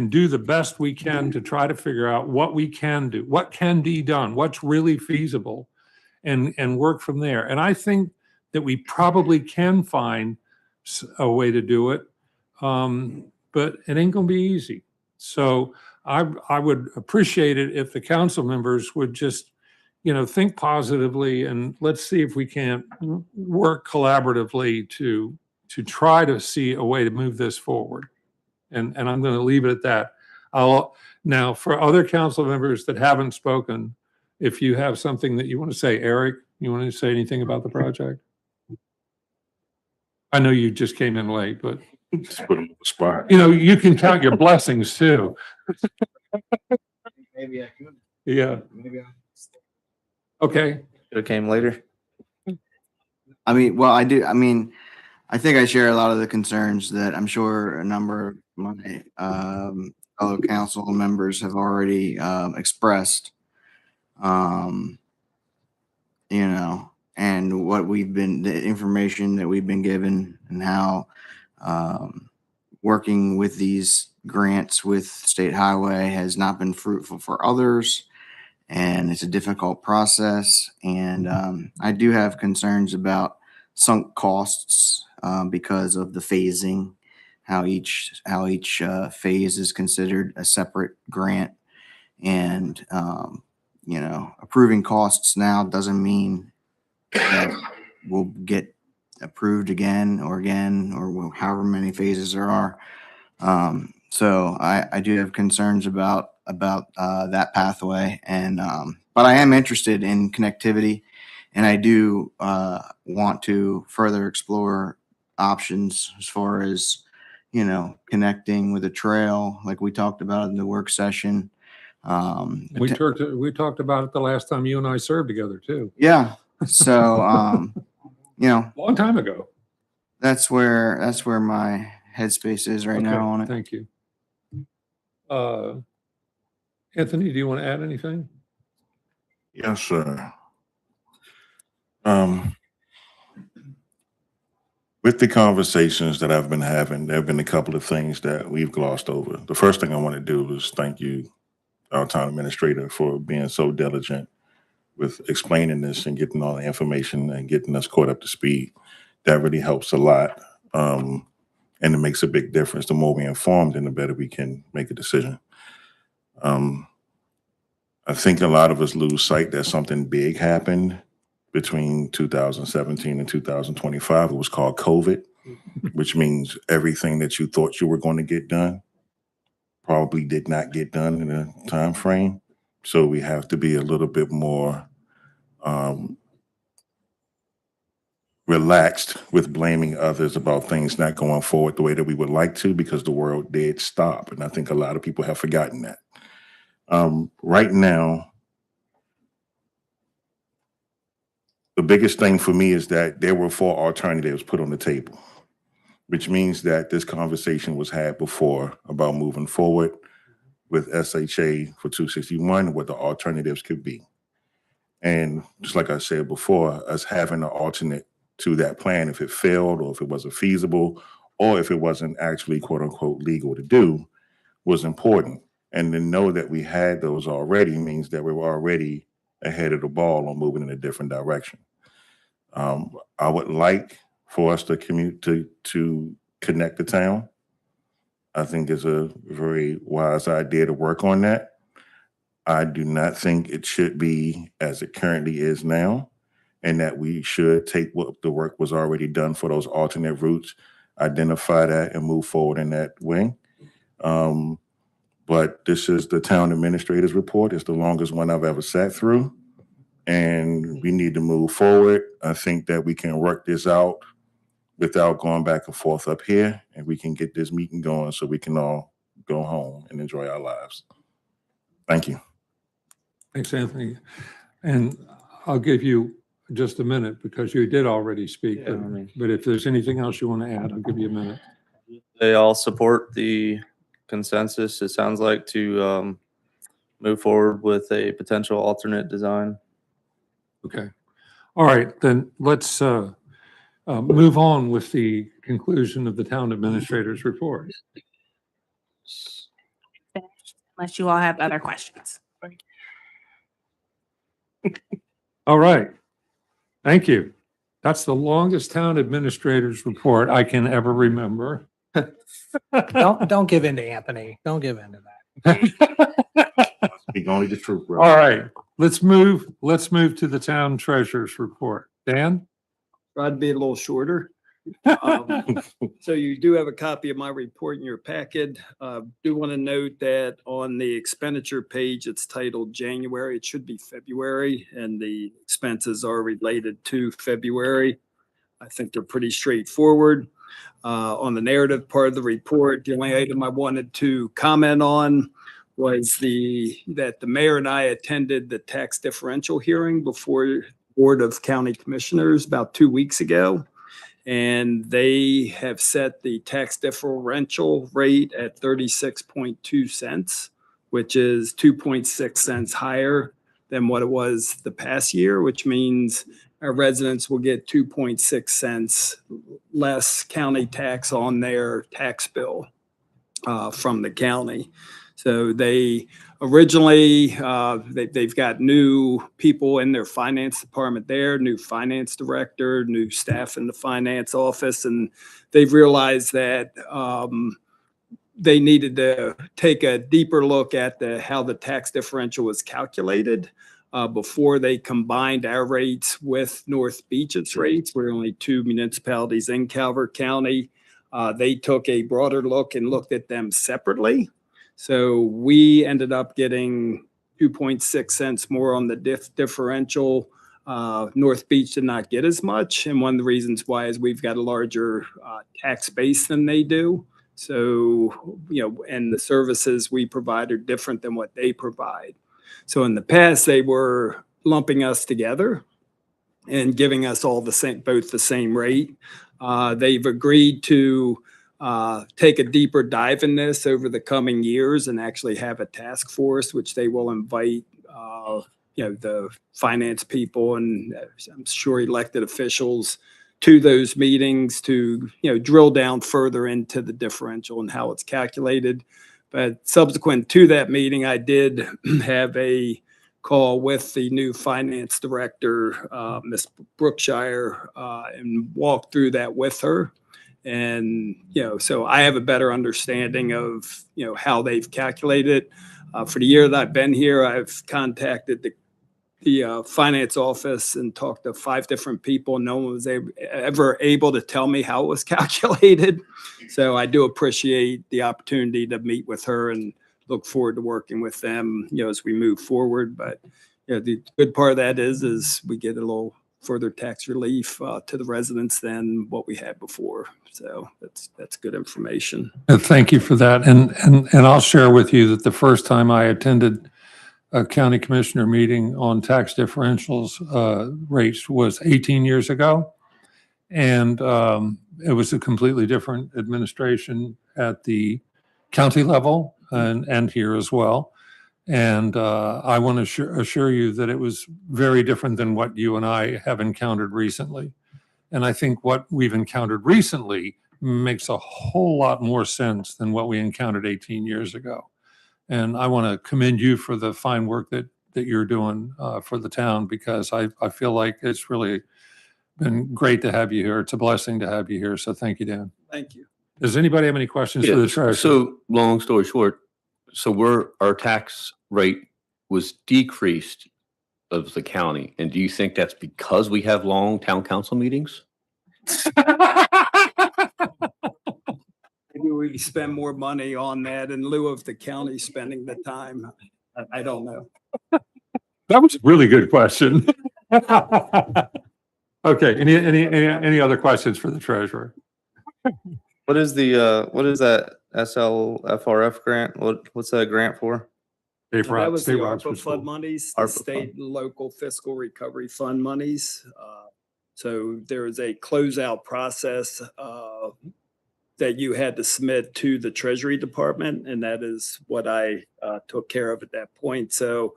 do the best we can to try to figure out what we can do, what can be done, what's really feasible, and work from there. And I think that we probably can find a way to do it, but it ain't gonna be easy. So I would appreciate it if the council members would just think positively, and let's see if we can't work collaboratively to try to see a way to move this forward. And I'm going to leave it at that. Now, for other council members that haven't spoken, if you have something that you want to say, Eric, you want to say anything about the project? I know you just came in late, but Just put them on the spot. you can count your blessings too. Maybe I could. Yeah. Maybe I. Should Okay. have came later. I mean, well, I do. I mean, I think I share a lot of the concerns that I'm sure a number of my fellow council members have already expressed. And what the information that we've been given, and how working with these grants with State Highway has not been fruitful for others. And it's a difficult process. And I do have concerns about sunk costs because of the phasing, how each phase is considered a separate grant. And, approving costs now doesn't mean that we'll get approved again, or however many phases there are. So I do have concerns about that pathway, and but I am interested in connectivity, and I do want to further explore options as far as connecting with a trail, like we talked about in the work session. We talked about it the last time you and I served together too. Yeah. So Long time ago. that's where my headspace is right now on it. Thank you. Anthony, do you want to add anything? Yes, sir. With the conversations that I've been having, there have been a couple of things that we've glossed over. The first thing I want to do is thank you, our town administrator, for being so diligent with explaining this and getting all the information and getting us caught up to speed. That really helps a lot. And it makes a big difference. The more we're informed, then the better we can make a decision. I think a lot of us lose sight that something big happened between 2017 and 2025. It was called COVID, which means everything that you thought you were going to get done probably did not get done in a time frame. So we have to be a little bit more relaxed with blaming others about things not going forward the way that we would like to because the world did stop. And I think a lot of people have forgotten that. Right now, the biggest thing for me is that there were 4 alternatives put on the table, which means that this conversation was had before about moving forward with SHA for 261, what the alternatives could be. And just like I said before, us having an alternate to that plan, if it failed or if it wasn't feasible or if it wasn't actually quote unquote legal to do, was important. And to know that we had those already means that we were already ahead of the ball on moving in a different direction. I would like for us to to connect the town. I think it's a very wise idea to work on that. I do not think it should be as it currently is now, and that we should take what the work was already done for those alternate routes, identify that, and move forward in that way. But this is the town administrator's report. It's the longest one I've ever sat through, and we need to move forward. I think that we can work this out without going back and forth up here, and we can get this meeting going so we can all go home and enjoy our lives. Thank you. Thanks, Anthony. And I'll give you just a minute because you did already speak. Yeah, I mean- But if there's anything else you want to add, I'll give you a minute. They all support the consensus, it sounds like, to move forward with a potential alternate design. Okay. All right, then let's move on with the conclusion of the town administrator's report. Unless you all have other questions. All right. Thank you. That's the longest town administrator's report I can ever remember. Don't give in to Anthony. Don't give in to that. Speak only the truth, bro. All right, let's move to the town treasurer's report. Dan? Tried to be a little shorter. So you do have a copy of my report in your packet. Do want to note that on the expenditure page, it's titled January. It should be February, and the expenses are related to February. I think they're pretty straightforward. On the narrative part of the report, the only item I wanted to comment on was that the mayor and I attended the tax differential hearing before Board of County Commissioners about 2 weeks ago. And they have set the tax differential rate at 36.2 cents, which is 2.6 cents higher than what it was the past year, which means our residents will get 2.6 cents less county tax on their tax bill from the county. So they originally, they've got new people in their finance department there, new finance director, new staff in the finance office, and they've realized that they needed to take a deeper look at how the tax differential was calculated before they combined our rates with North Beach's rates. We're only 2 municipalities in Calvert County. They took a broader look and looked at them separately. So we ended up getting 2.6 cents more on the differential. North Beach did not get as much. And one of the reasons why is we've got a larger tax base than they do. So, and the services we provide are different than what they provide. So in the past, they were lumping us together and giving us all both the same rate. They've agreed to take a deeper dive in this over the coming years and actually have a task force, which they will invite, the finance people and I'm sure elected officials to those meetings to, drill down further into the differential and how it's calculated. But subsequent to that meeting, I did have a call with the new finance director, Ms. Brookshire, and walked through that with her. And, so I have a better understanding of, how they've calculated it. For the year that I've been here, I've contacted the finance office and talked to 5 different people. No one was ever able to tell me how it was calculated. So I do appreciate the opportunity to meet with her and look forward to working with them, as we move forward. But, the good part of that is we get a little further tax relief to the residents than what we had before. So that's good information. Thank you for that. And I'll share with you that the first time I attended a county commissioner meeting on tax differentials rates was 18 years ago. And it was a completely different administration at the county level and here as well. And I want to assure you that it was very different than what you and I have encountered recently. And I think what we've encountered recently makes a whole lot more sense than what we encountered 18 years ago. And I want to commend you for the fine work that you're doing for the town, because I feel like it's really been great to have you here. It's a blessing to have you here. So thank you, Dan. Thank you. Does anybody have any questions for the treasurer? So long story short, so our tax rate was decreased of the county. And do you think that's because we have long town council meetings? Maybe we spend more money on that in lieu of the county spending the time. I don't know. That was a really good question. Okay, any other questions for the treasurer? What is that SLFRF grant? What's that grant for? That was the State routes for ARPA school. fund monies, the ARPA state and local fiscal recovery fund monies. So there is a closeout process that you had to submit to the Treasury Department, and that is what I took care of at that point. So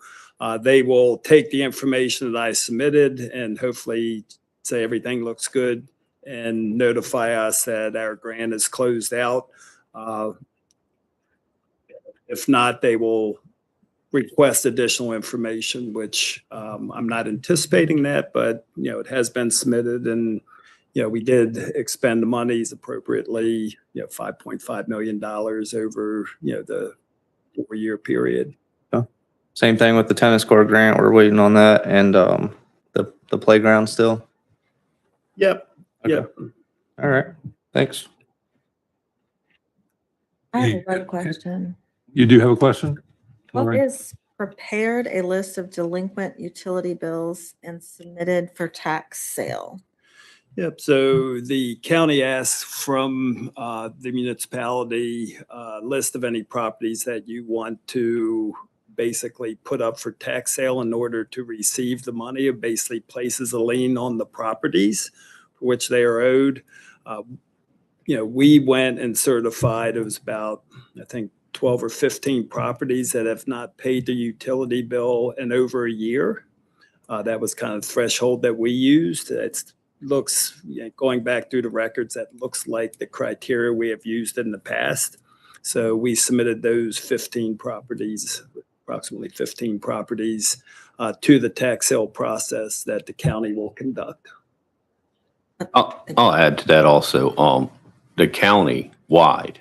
they will take the information that I submitted and hopefully say everything looks good and notify us that our grant is closed out. If not, they will request additional information, which I'm not anticipating that, but it has been submitted, and we did expend the monies appropriately, $5.5 million over the 4-year period. Same thing with the tennis court grant. We're waiting on that, and the playground still. Yep. Okay. Yep. All right. Thanks. I have Hey, one question. You do have a question? What Lori? is prepared a list of delinquent utility bills and submitted for tax sale? Yep. So the county asks from the municipality a list of any properties that you want to basically put up for tax sale in order to receive the money. It basically places a lien on the properties for which they are owed. We went and certified, it was about, I think, 12 or 15 properties that have not paid the utility bill in over a year. That was kind of the threshold that we used. It looks, going back through the records, that looks like the criteria we have used in the past. So we submitted those 15 properties, approximately 15 properties, to the tax sale process that the county will conduct. I'll add to that also. The county wide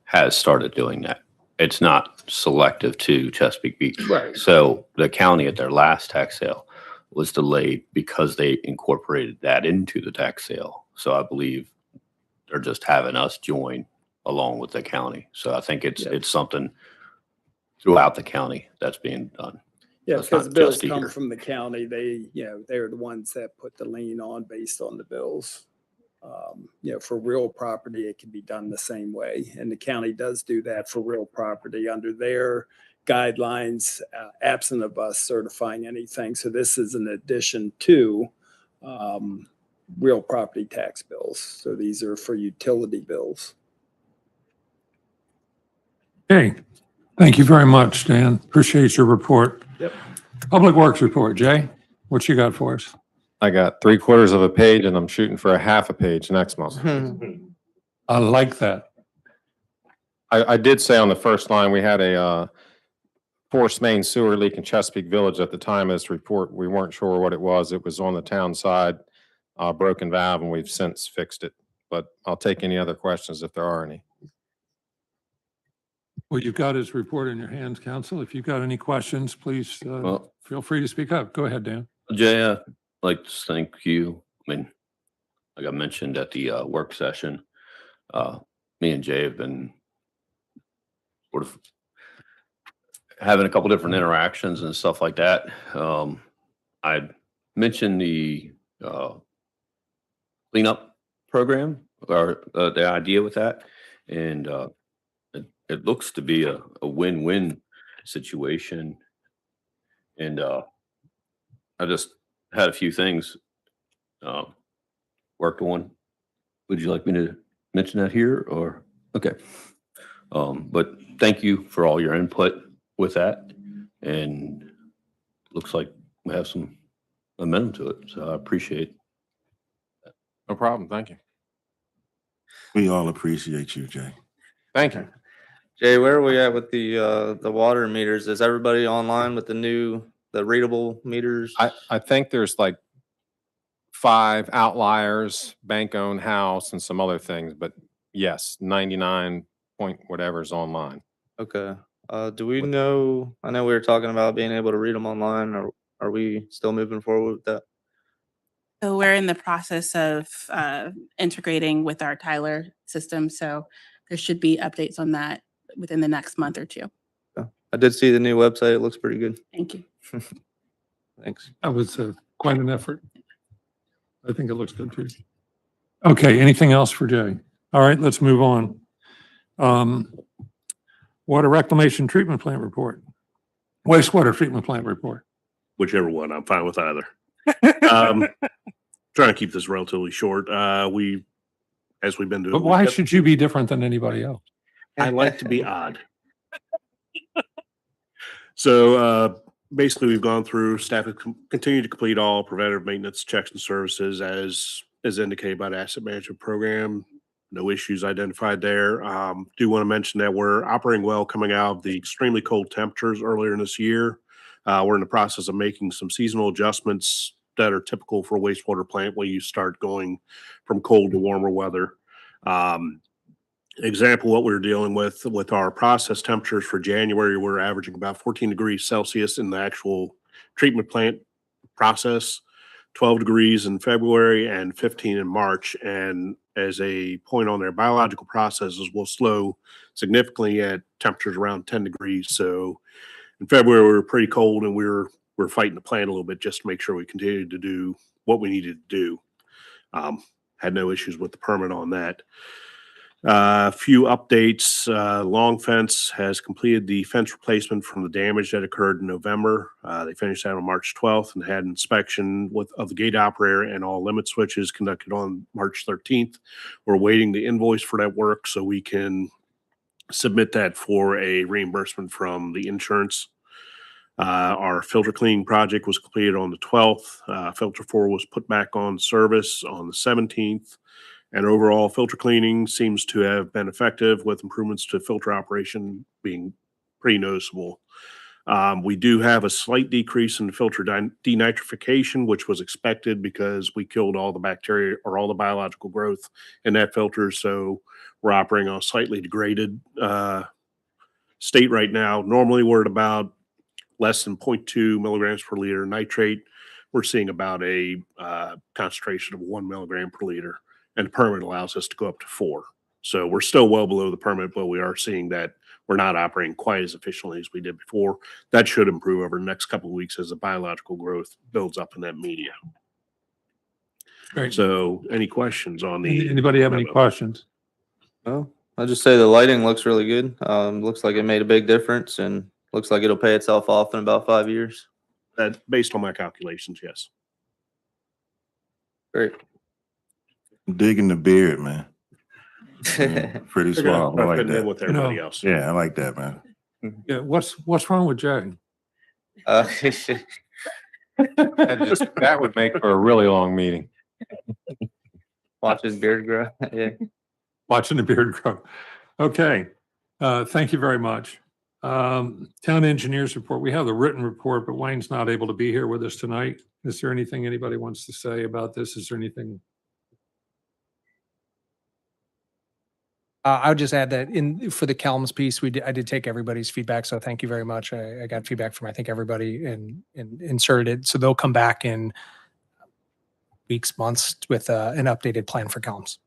has started doing that. It's not selective to Chesapeake Beach. Right. So the county at their last tax sale was delayed because they incorporated that into the tax sale. So I believe they're just having us join along with the county. So I think it's something throughout the county that's being done. Yeah, That's because not bills just come here. from the county. They're the ones that put the lien on based on the bills. For real property, it can be done the same way. And the county does do that for real property under their guidelines, absent of us certifying anything. So this is an addition to real property tax bills. So these are for utility bills. Okay, thank you very much, Dan. Appreciate your report. Yep. Public Works report, Jay, what you got for us? I got 3/4 of a page and I'm shooting for a half a page next month. I like that. I did say on the first line, we had a forced main sewer leak in Chesapeake Village at the time of this report. We weren't sure what it was. It was on the town side, broken valve, and we've since fixed it. But I'll take any other questions if there are any. Well, you've got his report in your hands, counsel. If you've got any questions, please Well, feel free to speak up. Go ahead, Dan. Jay, I'd like to thank you. I mean, like I mentioned at the work session, me and Jay have been sort of having a couple different interactions and stuff like that. I mentioned the cleanup program, or the idea with that. And it looks to be a win-win situation. And I just had a few things worked on. Would you like me to mention that here, or? Okay. But thank you for all your input with that. And looks like we have some momentum to it. So I appreciate it. No problem. Thank you. We all appreciate you, Jay. Thank you. Jay, where are we at with the water meters? Is everybody online with the readable meters? I think there's like 5 outliers, bank-owned house, and some other things, but yes, 99 point whatever is online. Okay. Do we know, I know we were talking about being able to read them online, or are we still moving forward with that? So we're in the process of integrating with our Tyler system. So there should be updates on that within the next month or 2. I did see the new website. It looks pretty good. Thank you. Thanks. That was quite an effort. I think it looks good too. Okay, anything else for Jay? All right, let's move on. Water reclamation treatment plant report. Wastewater treatment plant report. Whichever one, I'm fine with either. Trying to keep this relatively short. As we've been doing. But why should you be different than anybody else? I like to be odd. So basically, we've gone through, staff have continued to complete all preventative maintenance checks and services as indicated by the asset management program. No issues identified there. Do want to mention that we're operating well coming out of the extremely cold temperatures earlier in this year. We're in the process of making some seasonal adjustments that are typical for a wastewater plant when you start going from cold to warmer weather. Example, what we're dealing with our process temperatures for January, we're averaging about 14 degrees Celsius in the actual treatment plant process, 12 degrees in February and 15 in March. And as a point on their biological processes will slow significantly at temperatures around 10 degrees. So in February, we were pretty cold, and we're fighting the plant a little bit just to make sure we continued to do what we needed to do. Had no issues with the permit on that. A few updates. Long Fence has completed the fence replacement from the damage that occurred in November. They finished that on March 12th and had inspection of the gate operator and all limit switches conducted on March 13th. We're waiting the invoice for that work so we can submit that for a reimbursement from the insurance. Our filter cleaning project was completed on the 12th. Filter 4 was put back on service on the 17th. And overall, filter cleaning seems to have been effective, with improvements to filter operation being pretty noticeable. We do have a slight decrease in filter denitrification, which was expected because we killed all the bacteria or all the biological growth in that filter. So we're operating on a slightly degraded state right now. Normally, we're at about less than 0.2 milligrams per liter nitrate. We're seeing about a concentration of 1 milligram per liter. And the permit allows us to go up to 4. So we're still well below the permit, but we are seeing that we're not operating quite as efficiently as we did before. That should improve over the next couple of weeks as the biological growth builds up in that media. Great. So any questions on the? Anybody have any questions? No, I'll just say the lighting looks really good. Looks like it made a big difference, and looks like it'll pay itself off in about 5 years. That, based on my calculations, yes. Great. Digging the beard, man. Yeah, pretty They're gonna suave. I like fit in that. with everybody else. Yeah, I like that, man. Yeah, what's wrong with Jay? That would make for a really long meeting. Watch his beard grow. Yeah. Watching the beard grow. Okay, thank you very much. Town engineers report. We have the written report, but Wayne's not able to be here with us tonight. Is there anything anybody wants to say about this? Is there anything? I would just add that for the Kelms piece, I did take everybody's feedback, so thank you very much. I got feedback from I think everybody and inserted it, so they'll come back in weeks, months with an updated plan for Kelms.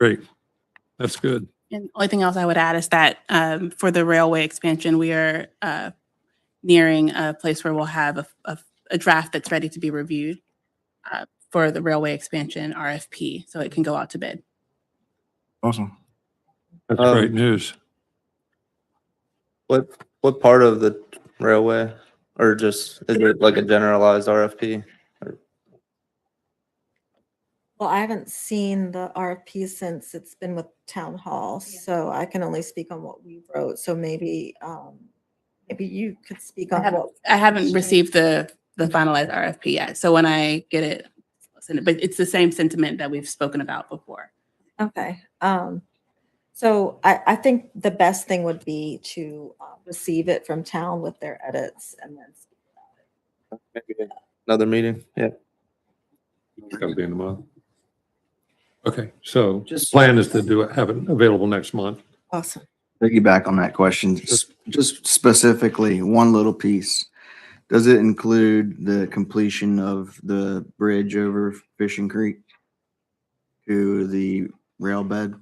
Great, that's good. And only thing else I would add is that for the railway expansion, we are nearing a place where we'll have a draft that's ready to be reviewed for the railway expansion RFP, so it can go out to bid. Awesome. That's Um, great news. What part of the railway, or just, is it like a generalized RFP? Well, I haven't seen the RFP since it's been with town hall, so I can only speak on what we wrote. So maybe, maybe you could speak on what. I haven't received the finalized RFP yet, so when I get it, I'll send it. But it's the same sentiment that we've spoken about before. Okay. So I think the best thing would be to receive it from town with their edits and then speak about it. Maybe another meeting, yeah. It's got to be in the month. Okay, so Just- plan is to do it, have it available next month. Awesome. Piggyback on that question, just specifically, one little piece. Does it include the completion of the bridge over Fishing Creek to the rail bed?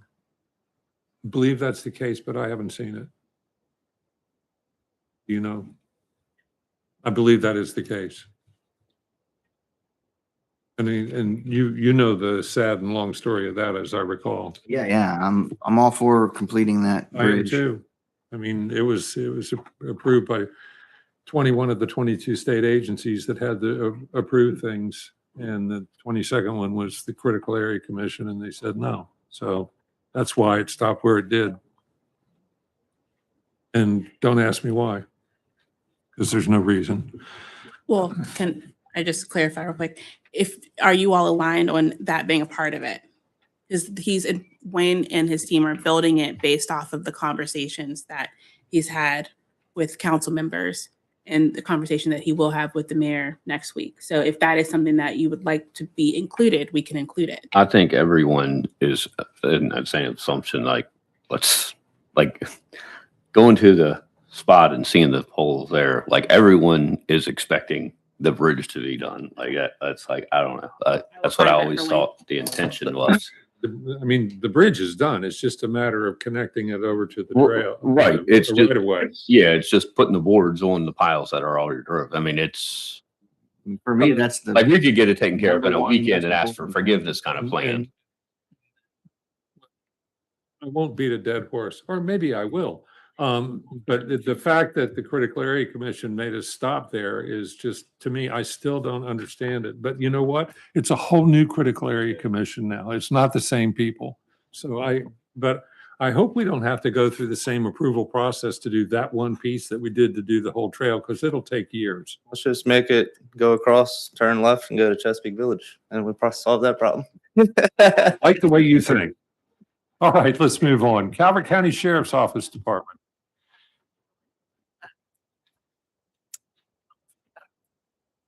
Believe that's the case, but I haven't seen it. You know, I believe that is the case. I mean, and you know the sad and long story of that, as I recall. Yeah, I'm all for completing that I am bridge. too. I mean, it was approved by 21 of the 22 state agencies that had to approve things. And the 22nd one was the Critical Area Commission, and they said no. So that's why it stopped where it did. And don't ask me why, because there's no reason. Well, can I just clarify real quick? Are you all aligned on that being a part of it? Because Wayne and his team are building it based off of the conversations that he's had with council members and the conversation that he will have with the mayor next week. So if that is something that you would like to be included, we can include it. I think everyone is in that same assumption, like, let's, like, going to the spot and seeing the poles there, like, everyone is expecting the bridge to be done. Like, that's like, I don't know. That's what I find that always for thought the intention was. I mean, the bridge is done. It's just a matter of connecting it over to the Well, trail. right. It's just, right away. yeah, it's just putting the boards on the piles that are already drove. I mean, it's For me, that's the. like, we could get it taken care of in a Number one, weekend and that's ask for important. forgiveness kind of plan. And I won't beat a dead horse, or maybe I will. But the fact that the Critical Area Commission made us stop there is just, to me, I still don't understand it. But you know what? It's a whole new Critical Area Commission now. It's not the same people. So but I hope we don't have to go through the same approval process to do that one piece that we did to do the whole trail, because it'll take years. Let's just make it go across, turn left, and go to Chesapeake Village, and we'll probably solve that problem. Like the way you think. All right, let's move on. Calvert County Sheriff's Office Department.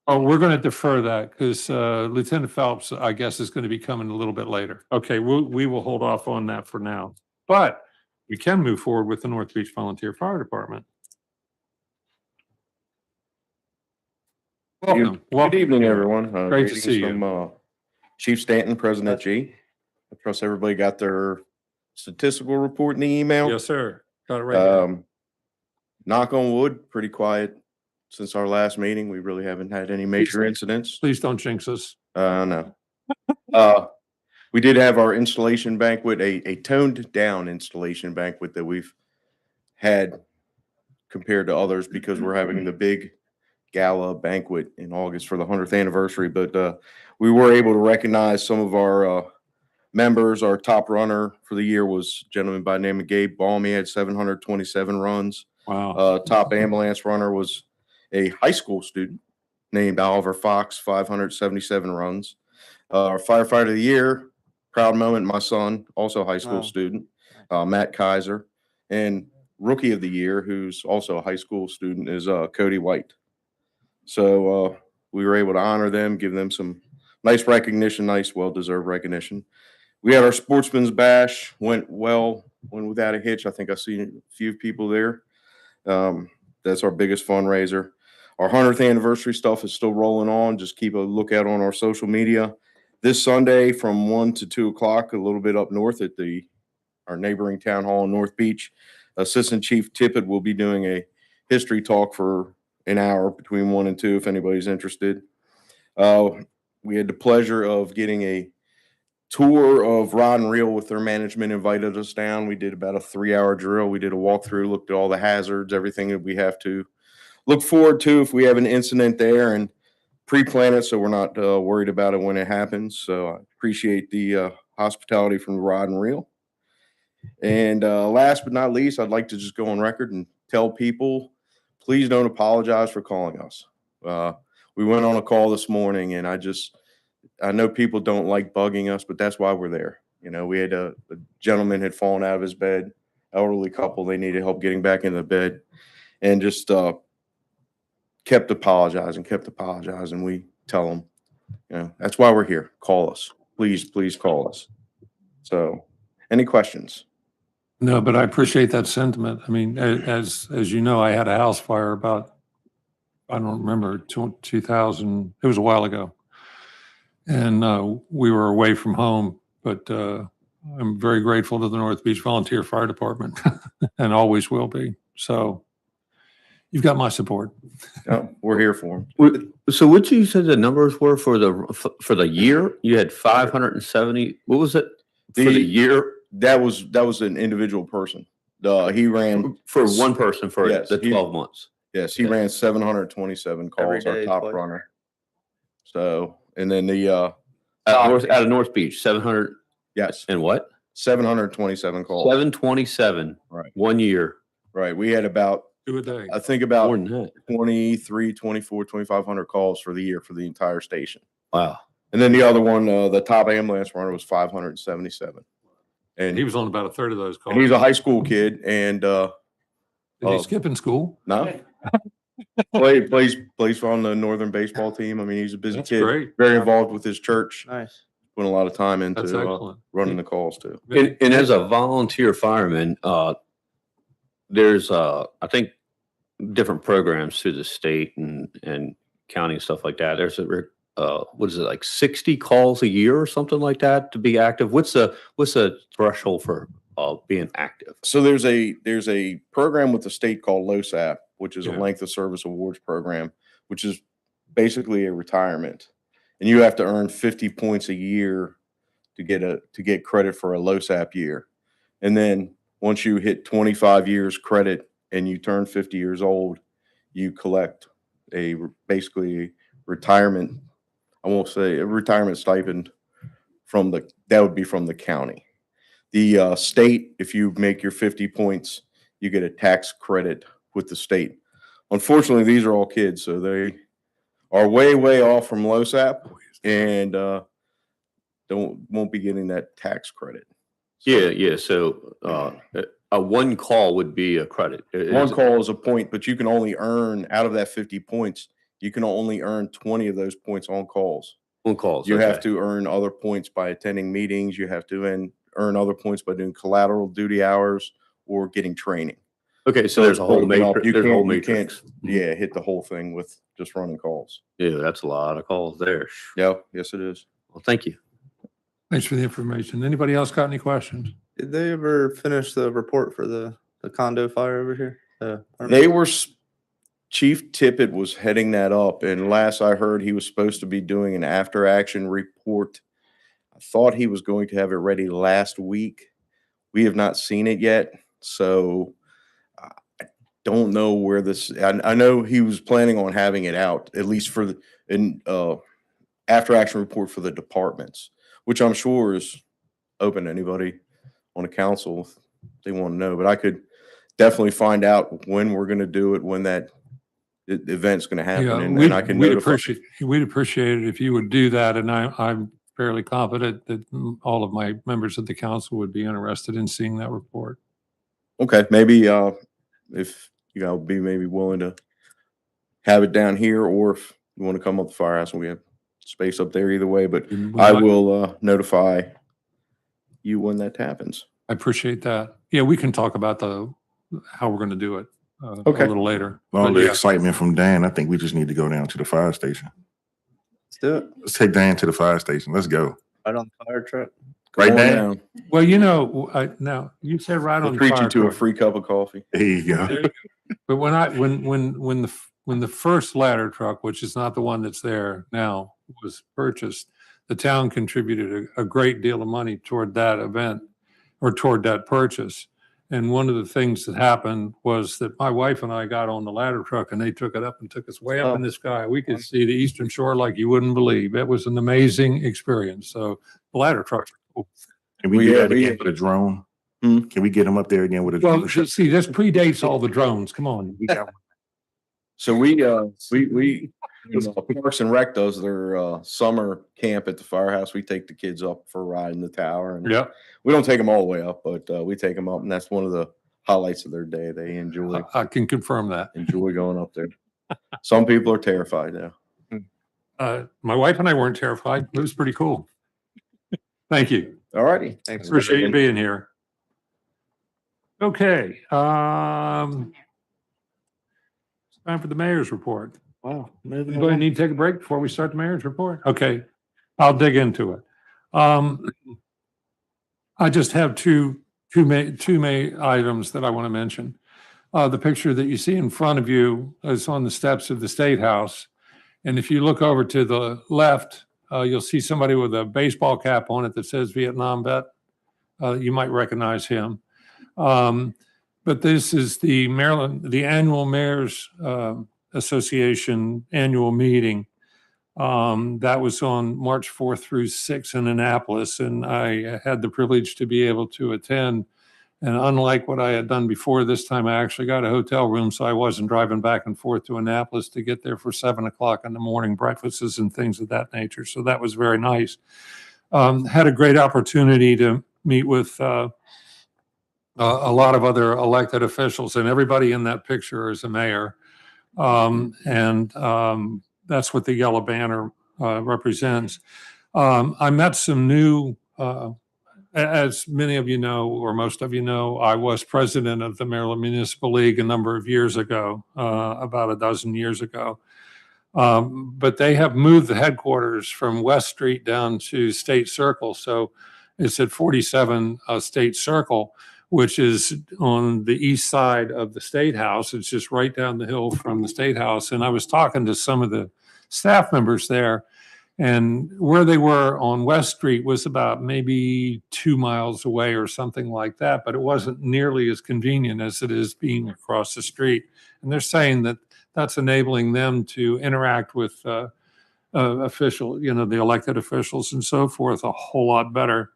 Oh, we're going to defer that because Lieutenant Phelps, I guess, is going to be coming a little bit later. Okay, we will hold off on that for now. But we can move forward with the North Beach Volunteer Fire Department. Welcome. Good Welcome. evening, everyone. Great to Greetings see you. from, Chief Stanton, President G. I trust everybody got their statistical report in the email. Yes, sir. Got it right here. Knock on wood, pretty quiet since our last meeting. We really haven't had any major incidents. Please don't jinx us. No. We did have our installation banquet, a toned down installation banquet that we've had compared to others because we're having the big gala banquet in August for the 100th anniversary. But we were able to recognize some of our members. Our top runner for the year was a gentleman by the name of Gabe Baum. He had 727 runs. Wow. Top ambulance runner was a high school student named Oliver Fox, 577 runs. Our firefighter of the year, proud moment, my son, also a high school Wow. student, Matt Kaiser. And rookie of the year, who's also a high school student, is Cody White. So we were able to honor them, give them some nice recognition, nice, well-deserved recognition. We had our Sportsman's Bash, went well, went without a hitch. I think I've seen a few people there. That's our biggest fundraiser. Our 100th anniversary stuff is still rolling on. Just keep a lookout on our social media. This Sunday from 1 to 2 o'clock, a little bit up north at our neighboring town hall in North Beach, Assistant Chief Tippett will be doing a history talk for an hour between 1 and 2 if anybody's interested. We we had the pleasure of getting a tour of Rod and Reel with their management, invited us down. We did about a 3-hour drill. We did a walkthrough, looked at all the hazards, everything that we have to look forward to if we have an incident there, and pre-plan it so we're not worried about it when it happens. So I appreciate the hospitality from Rod and Reel. And last but not least, I'd like to just go on record and tell people, please don't apologize for calling us. We went on a call this morning, and I know people don't like bugging us, but that's why we're there. You know, we had a gentleman had fallen out of his bed, elderly couple, they needed help getting back into the bed, and just kept apologizing. We tell them, you know, that's why we're here. Call us. Please call us. So any questions? No, but I appreciate that sentiment. I mean, as you know, I had a house fire about, I don't remember, 2000, it was a while ago. And we were away from home, but I'm very grateful to the North Beach Volunteer Fire Department and always will be. So you've got my support. Yeah, we're here for them. So what you said the numbers were for the year? You had 570, what was it? For the year? That was an individual person. He ran For one person for Yes, the he- 12 months. Yes, he ran 727 calls, our day, top twice. runner. So, and then the Out of North Beach, 700 yes, and what? 727 calls. 727. Right. 1 year. Right. We had about, 2 a day. I think about More than that. 23, 24, 2,500 calls for the year for the entire station. Wow. And then the other one, the top ambulance runner was 577. And He was on about a third of those calls. he's a high school kid, and Did he skip in school? no, plays on the Northern baseball team. I mean, he's a busy That's kid, great. very involved with his church. Nice. Put a lot of time That's into excellent. running the calls too. And as a volunteer fireman, there's, I think, different programs through the state and county and stuff like that. There's what is it, like 60 calls a year or something like that to be active? What's the threshold for being active? So there's a program with the state called LOSAP, which is a Yeah. length of service awards program, which is basically a retirement. And you have to earn 50 points a year to get credit for a LOSAP year. And then once you hit 25 years credit and you turn 50 years old, you collect basically a retirement, I won't say a retirement stipend that would be from the county. The state, if you make your 50 points, you get a tax credit with the state. Unfortunately, these are all kids, so they are way off from LOSAP and won't be getting that tax credit. Yeah. So a one call would be a credit. One call is a point, but you can only earn out of that 50 points, you can only earn 20 of those points on calls. On calls. You have okay. to earn other points by attending meetings. You have to earn other points by doing collateral duty hours or getting training. Okay, so there's a whole broken up. matrix. You There's a whole can't, matrix. hit the whole thing with just running calls. Yeah, that's a lot of calls there. Yeah, yes, it is. Well, thank you. Thanks for the information. Anybody else got any questions? Did they ever finish the report for the condo fire over here? Chief Tippett was heading that up, and last I heard, he was supposed to be doing an after-action report. I thought he was going to have it ready last week. We have not seen it yet, so I don't know where this. I know he was planning on having it out at least for the after-action report for the departments, which I'm sure is open to anybody on the council if they want to know. But I could definitely find out when we're going to do it, when that event's going to happen, Yeah, and I can we'd notify. appreciate it if you would do that. And I'm fairly confident that all of my members of the council would be interested in seeing that report. Okay, maybe if you guys be maybe willing to have it down here, or if you want to come up the firehouse, and we have space up there either way. But I will notify you when that happens. I appreciate that. Yeah, we can talk about how we're going to do it Okay. a little later. All But the yeah. excitement from Dan, I think we just need to go down to the fire station. Let's do it. Let's take Dan to the fire station. Let's go. Right on the fire truck. Right, Come on Dan? down. Well, now you said right We'll on the treat fire you to a truck. free cup of coffee. There you go. There you go. But when the first ladder truck, which is not the one that's there now, was purchased, the town contributed a great deal of money toward that event or toward that purchase. And one of the things that happened was that my wife and I got on the ladder truck and they took it up and took us way up in the sky. We could see the Eastern Shore like you wouldn't believe. It was an amazing experience. So the ladder trucks are cool. Can we do that again with a drone? Can we get them up there again with a drone? Well, see, this predates all the drones. Come on. We got one. So you know, Parks and Rec does their summer camp at the firehouse. We take the kids up for a ride in the tower, and Yeah. we don't take them all the way up, but we take them up, and that's one of the highlights of their day. They enjoy I can confirm that. enjoy going up there. Some people are terrified now. My wife and I weren't terrified. It was pretty cool. Thank you. All righty. Thanks. Appreciate you being here. Okay. It's time for the mayor's report. Wow. moving Anybody along. need to take a break before we start the mayor's report? Okay, I'll dig into it. I just have two main items that I want to mention. The picture that you see in front of you is on the steps of the State House. And if you look over to the left, you'll see somebody with a baseball cap on it that says Vietnam vet. You might recognize him. But this is the annual Mayor's Association annual meeting. That was on March 4th through 6th in Annapolis, and I had the privilege to be able to attend. And unlike what I had done before, this time I actually got a hotel room, so I wasn't driving back and forth to Annapolis to get there for 7 o'clock in the morning breakfasts and things of that nature. So that was very nice. Had a great opportunity to meet with a lot of other elected officials, and everybody in that picture is a mayor. That's what the yellow banner represents. I met some new, as many of you know, or most of you know, I was president of the Maryland Municipal League a number of years ago, about a dozen years ago. But they have moved the headquarters from West Street down to State Circle. So it's at 47 State Circle, which is on the east side of the State House. It's just right down the hill from the State House. And I was talking to some of the staff members there, and where they were on West Street was about maybe 2 miles away or something like that, but it wasn't nearly as convenient as it is being across the street. And they're saying that that's enabling them to interact with the elected officials and so forth a whole lot better.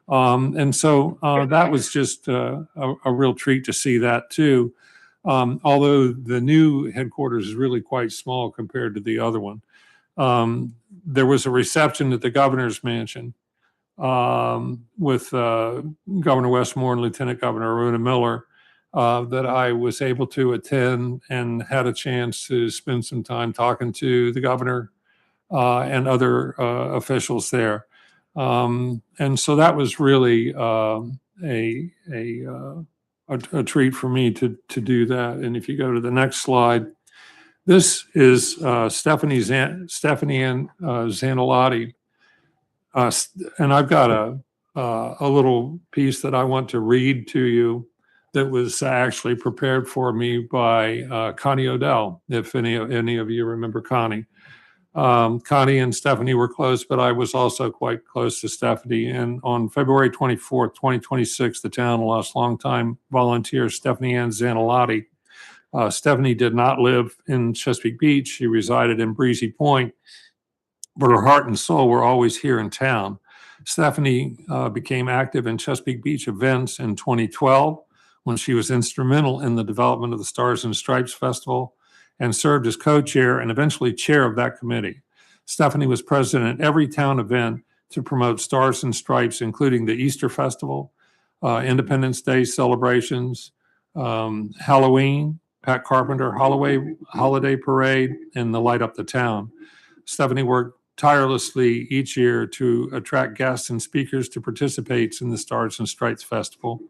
That was just a real treat to see that too. Although the new headquarters is really quite small compared to the other one. There was a reception at the governor's mansion with Governor Westmore and Lieutenant Governor Aruna Miller that I was able to attend and had a chance to spend some time talking to the governor and other officials there. And so that was really a treat for me to do that. And if you go to the next slide, this is Stephanie Zanilotti. And I've got a little piece that I want to read to you that was actually prepared for me by Connie Odell, if any of you remember Connie. Connie and Stephanie were close, but I was also quite close to Stephanie. And on February 24th, 2026, the town lost longtime volunteer Stephanie Ann Zanilotti. Stephanie did not live in Chesapeake Beach. She resided in Breezy Point, but her heart and soul were always here in town. Stephanie became active in Chesapeake Beach events in 2012 when she was instrumental in the development of the Stars and Stripes Festival and served as co-chair and eventually chair of that committee. Stephanie was present at every town event to promote Stars and Stripes, including the Easter Festival, Independence Day celebrations, Halloween, Pat Carpenter Holiday Parade, and the Light Up the Town. Stephanie worked tirelessly each year to attract guests and speakers to participate in the Stars and Stripes Festival.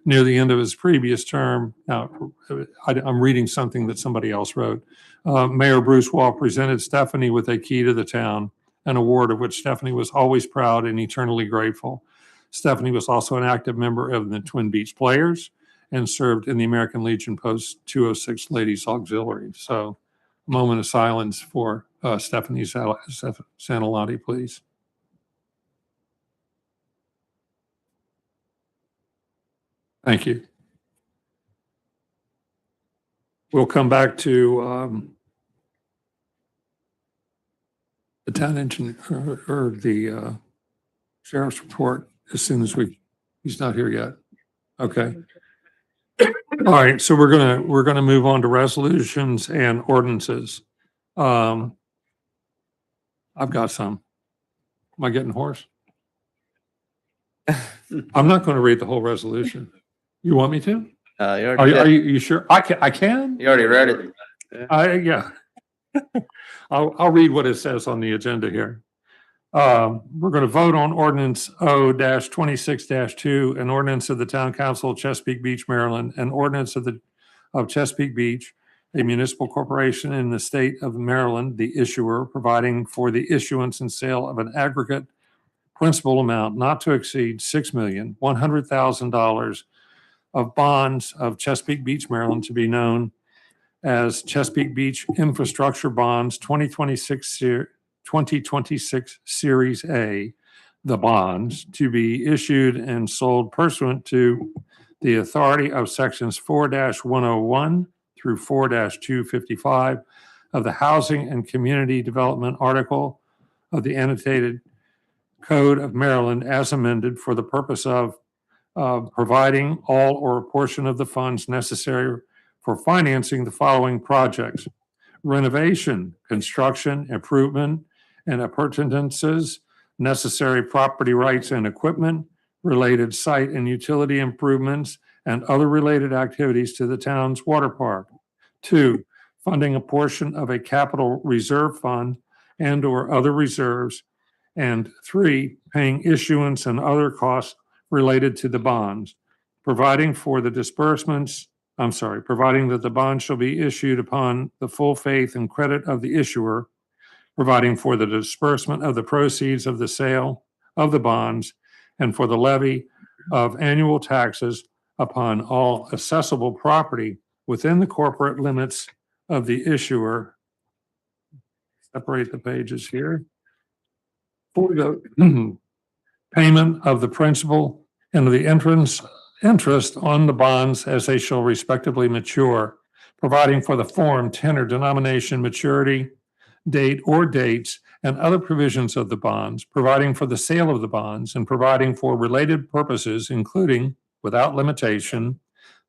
Near the end of his previous term, I'm reading something that somebody else wrote, Mayor Bruce Wall presented Stephanie with a key to the town, an award of which Stephanie was always proud and eternally grateful. Stephanie was also an active member of the Twin Beach Players and served in the American Legion Post 206 Ladies Auxiliary. So moment of silence for Stephanie Santalotti, please. Thank you. We'll come back to the town engineer or the sheriff's report as soon as he's not here yet. Okay. All right, so we're gonna move on to resolutions and ordinances. I've got some. Am I getting hoarse? I'm not going to read the whole resolution. You want me to? You already Are did. you sure? I can? You already read it. Yeah. I'll read what it says on the agenda here. We're going to vote on ordinance O-26-2, an ordinance of the Town Council of Chesapeake Beach, Maryland, an ordinance of Chesapeake Beach, a municipal corporation in the state of Maryland, the issuer, providing for the issuance and sale of an aggregate principal amount not to exceed $6,100,000 of bonds of Chesapeake Beach, Maryland, to be known as Chesapeake Beach Infrastructure Bonds 2026 Series A, the bonds to be issued and sold pursuant to the authority of sections 4-101 through 4-255 of the Housing and Community Development Article of the Annotated Code of Maryland as amended for the purpose of providing all or a portion of the funds necessary for financing the following projects: renovation, construction, improvement, and appurtenances, necessary property rights and equipment, related site and utility improvements, and other related activities to the town's water park. 2, funding a portion of a capital reserve fund and/or other reserves. And 3, paying issuance and other costs related to the bonds, providing that the bond shall be issued upon the full faith and credit of the issuer, providing for the disbursement of the proceeds of the sale of the bonds, and for the levy of annual taxes upon all assessable property within the corporate limits of the issuer. Separate the pages here. For the payment of the principal and the interest on the bonds as they shall respectively mature, providing for the form, tenor, denomination, maturity, date or dates, and other provisions of the bonds, providing for the sale of the bonds, and providing for related purposes, including, without limitation,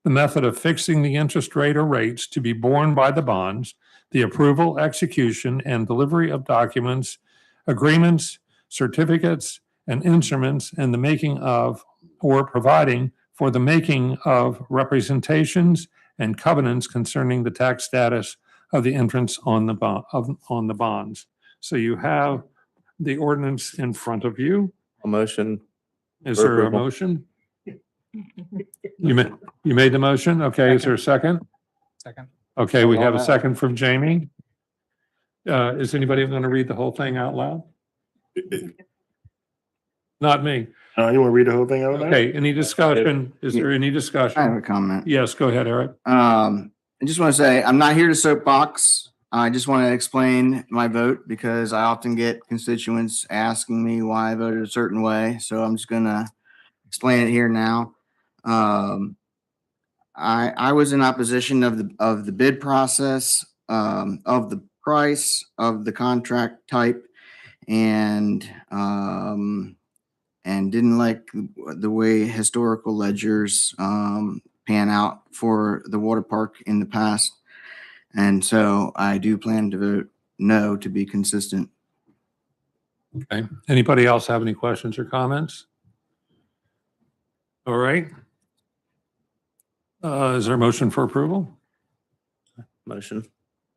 the method of fixing the interest rate or rates to be borne by the bonds, the approval, execution, and delivery of documents, agreements, certificates, and instruments, and the making of or providing for the making of representations and covenants concerning the tax status of the entrance on the bonds. So you have the ordinance in front of you. A motion. Is for there a approval. motion? You made the motion? Okay, is there a second? Second. Okay, we have a second from Jamie. Is anybody going to read the whole thing out loud? Not me. You want to read the whole thing out loud? Okay, any discussion? Is there any I have discussion? a comment. Yes, go ahead, Eric. I just want to say, I'm not here to soapbox. I just want to explain my vote because I often get constituents asking me why I voted a certain way. So I'm just going to explain it here now. I was in opposition of the bid process, of the price, of the contract type, and didn't like the way historical ledgers pan out for the water park in the past. And so I do plan to vote no to be consistent. Okay, anybody else have any questions or comments? All right. Is there a motion for approval? Motion.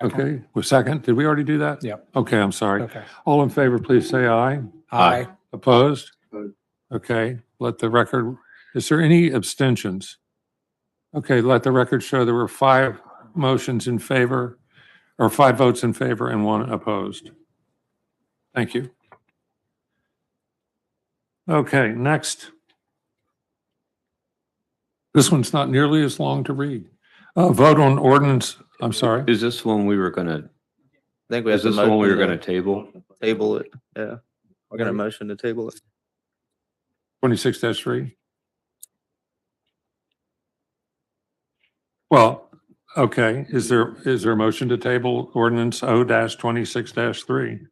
Okay, with second, did we already do that? Yep. Okay, I'm sorry. Okay. All in favor, please say aye. Aye. Opposed? Opposed. Okay, let the record, is there any abstentions? Okay, let the record show there were 5 motions in favor, or 5 votes in favor and 1 opposed. Thank you. Okay, next. This one's not nearly as long to read. Vote on ordinance, I'm sorry. Is this one we were gonna I think we have Is to this the one we were motion going to table? table it. Yeah. We're gonna motion to table it. 26-3? Well, okay, is there a motion to table ordinance O-26-3?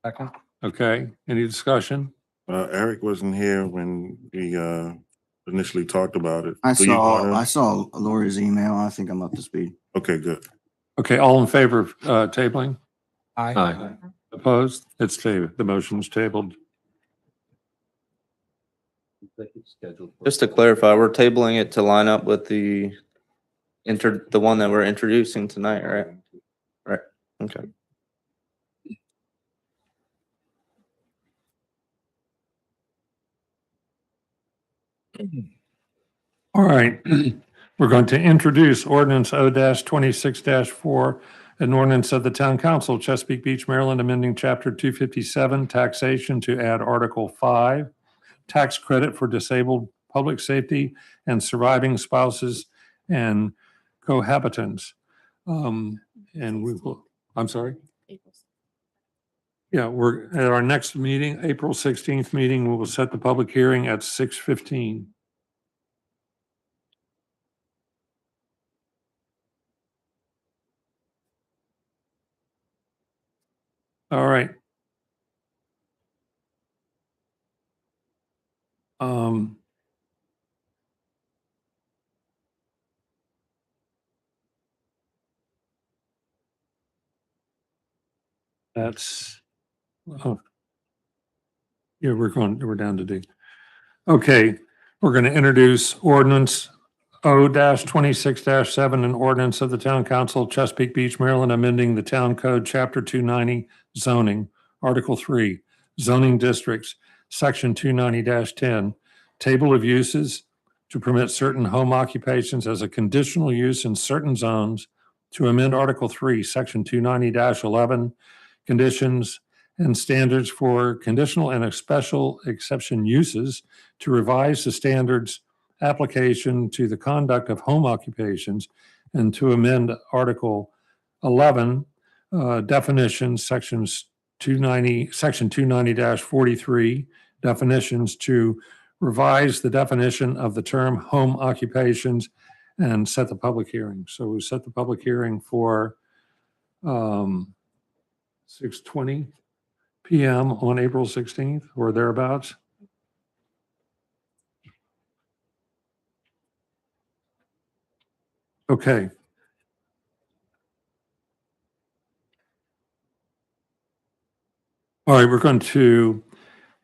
Second. Okay, any discussion? Eric wasn't here when we initially talked about it. I Do you wanna- saw Lori's email. I think I'm up to speed. Okay, good. Okay, all in favor of tabling? Aye. Aye. Opposed? It's tabled. The motion's tabled. Just to clarify, we're tabling it to line up with the one that we're introducing tonight, right? Right, okay. All right, we're going to introduce ordinance O-26-4, an ordinance of the Town Council, Chesapeake Beach, Maryland, amending Chapter 257, taxation to add Article 5, tax credit for disabled public safety and surviving spouses and cohabitants. And we will, I'm sorry? Yeah, we're at our next meeting, April 16th meeting, we will set the public hearing at 6:15. All right. That's, oh. Yeah, we're down to D. Okay, we're going to introduce ordinance O-26-7, an ordinance of the Town Council, Chesapeake Beach, Maryland, amending the Town Code, Chapter 290, zoning, Article 3, zoning districts, Section 290-10, table of uses to permit certain home occupations as a conditional use in certain zones, to amend Article 3, Section 290-11, conditions and standards for conditional and special exception uses, to revise the standards application to the conduct of home occupations, and to amend Article 11, definitions, Section 290-43, definitions, to revise the definition of the term home occupations and set the public hearing. So we set the public hearing for 6:20 PM on April 16th or thereabouts. Okay. All right, we're going to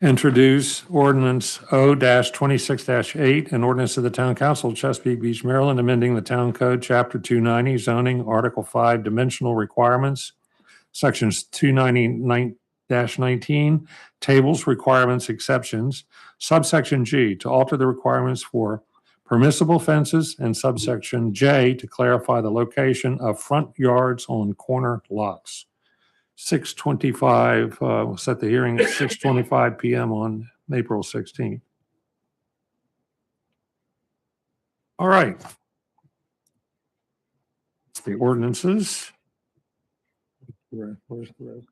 introduce ordinance O-26-8, an ordinance of the Town Council, Chesapeake Beach, Maryland, amending the Town Code, Chapter 290, zoning, Article 5, dimensional requirements, Sections 299-19, tables, requirements, exceptions, subsection G, to alter the requirements for permissible fences, and subsection J, to clarify the location of front yards on corner lots. 6:25, we'll set the hearing at 6:25 PM on April 16th. All right. The ordinances. Where's the rest?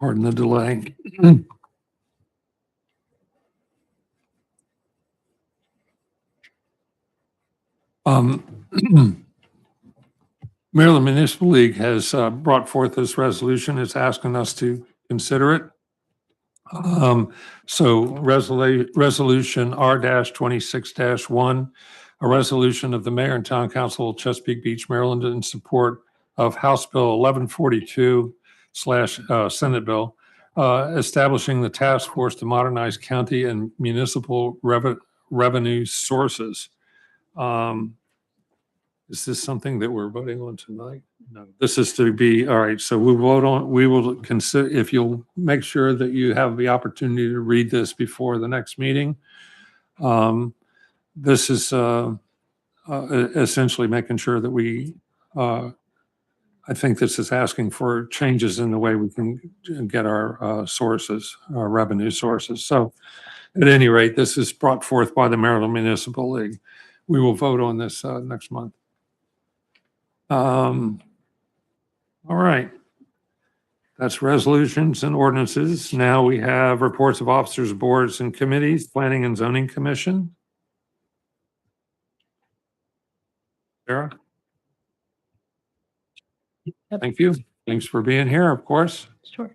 Pardon the delay. Maryland Municipal League has brought forth this resolution. It's asking us to consider it. So resolution R-26-1, a resolution of the mayor and town council of Chesapeake Beach, Maryland, in support of House Bill 1142 / Senate Bill, establishing the task force to modernize county and municipal revenue sources. Is this something that we're voting on tonight? No. This is to be, all right, so we will consider, if you'll make sure that you have the opportunity to read this before the next meeting. This is essentially making sure that we, I think this is asking for changes in the way we can get our sources, our revenue sources. So at any rate, this is brought forth by the Maryland Municipal League. We will vote on this next month. All right. That's resolutions and ordinances. Now we have reports of officers, boards, and committees, Planning and Zoning Commission. Sarah? Thank you. Thanks for being here, of course. Sure.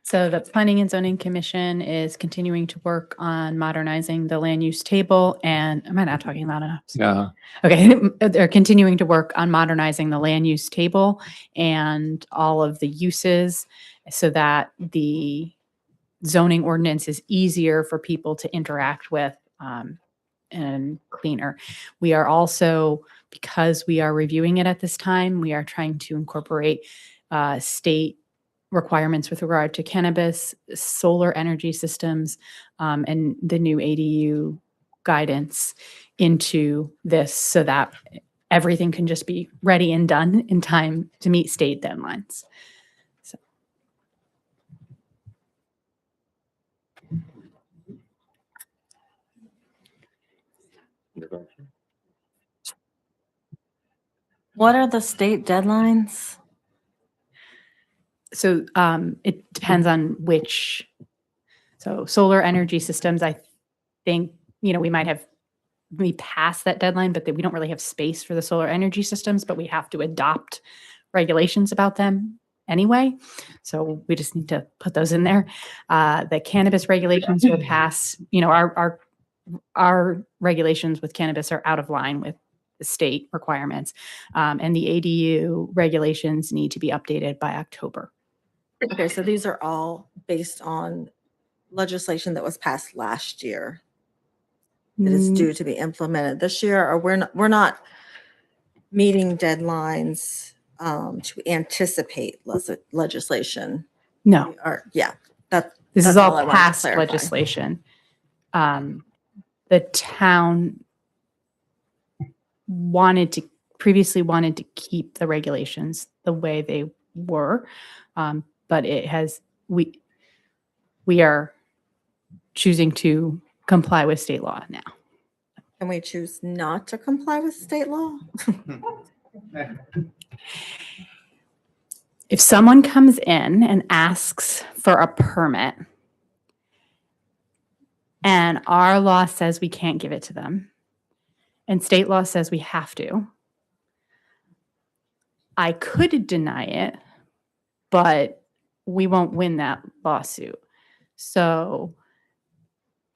So the Planning and Zoning Commission is continuing to work on modernizing the land use table, and am I not talking loud enough? Yeah. Okay, they're continuing to work on modernizing the land use table and all of the uses so that the zoning ordinance is easier for people to interact with and cleaner. We are also, because we are reviewing it at this time, we are trying to incorporate state requirements with regard to cannabis, solar energy systems, and the new ADU guidance into this so that everything can just be ready and done in time to meet state deadlines. So. What are the state deadlines? So it depends on which. So solar energy systems, I think, we might have passed that deadline, but we don't really have space for the solar energy systems, but we have to adopt regulations about them anyway. So we just need to put those in there. The cannabis regulations were passed, our regulations with cannabis are out of line with the state requirements. And the ADU regulations need to be updated by October. Okay, so these are all based on legislation that was passed last year that is due to be implemented this year, or we're not meeting deadlines to anticipate legislation. No. Or yeah, This that's is all all I wanted to past clarify. legislation. The town previously wanted to keep the regulations the way they were, but we are choosing to comply with state law now. Can we choose not to comply with state law? If someone comes in and asks for a permit and our law says we can't give it to them and state law says we have to, I could deny it, but we won't win that lawsuit. So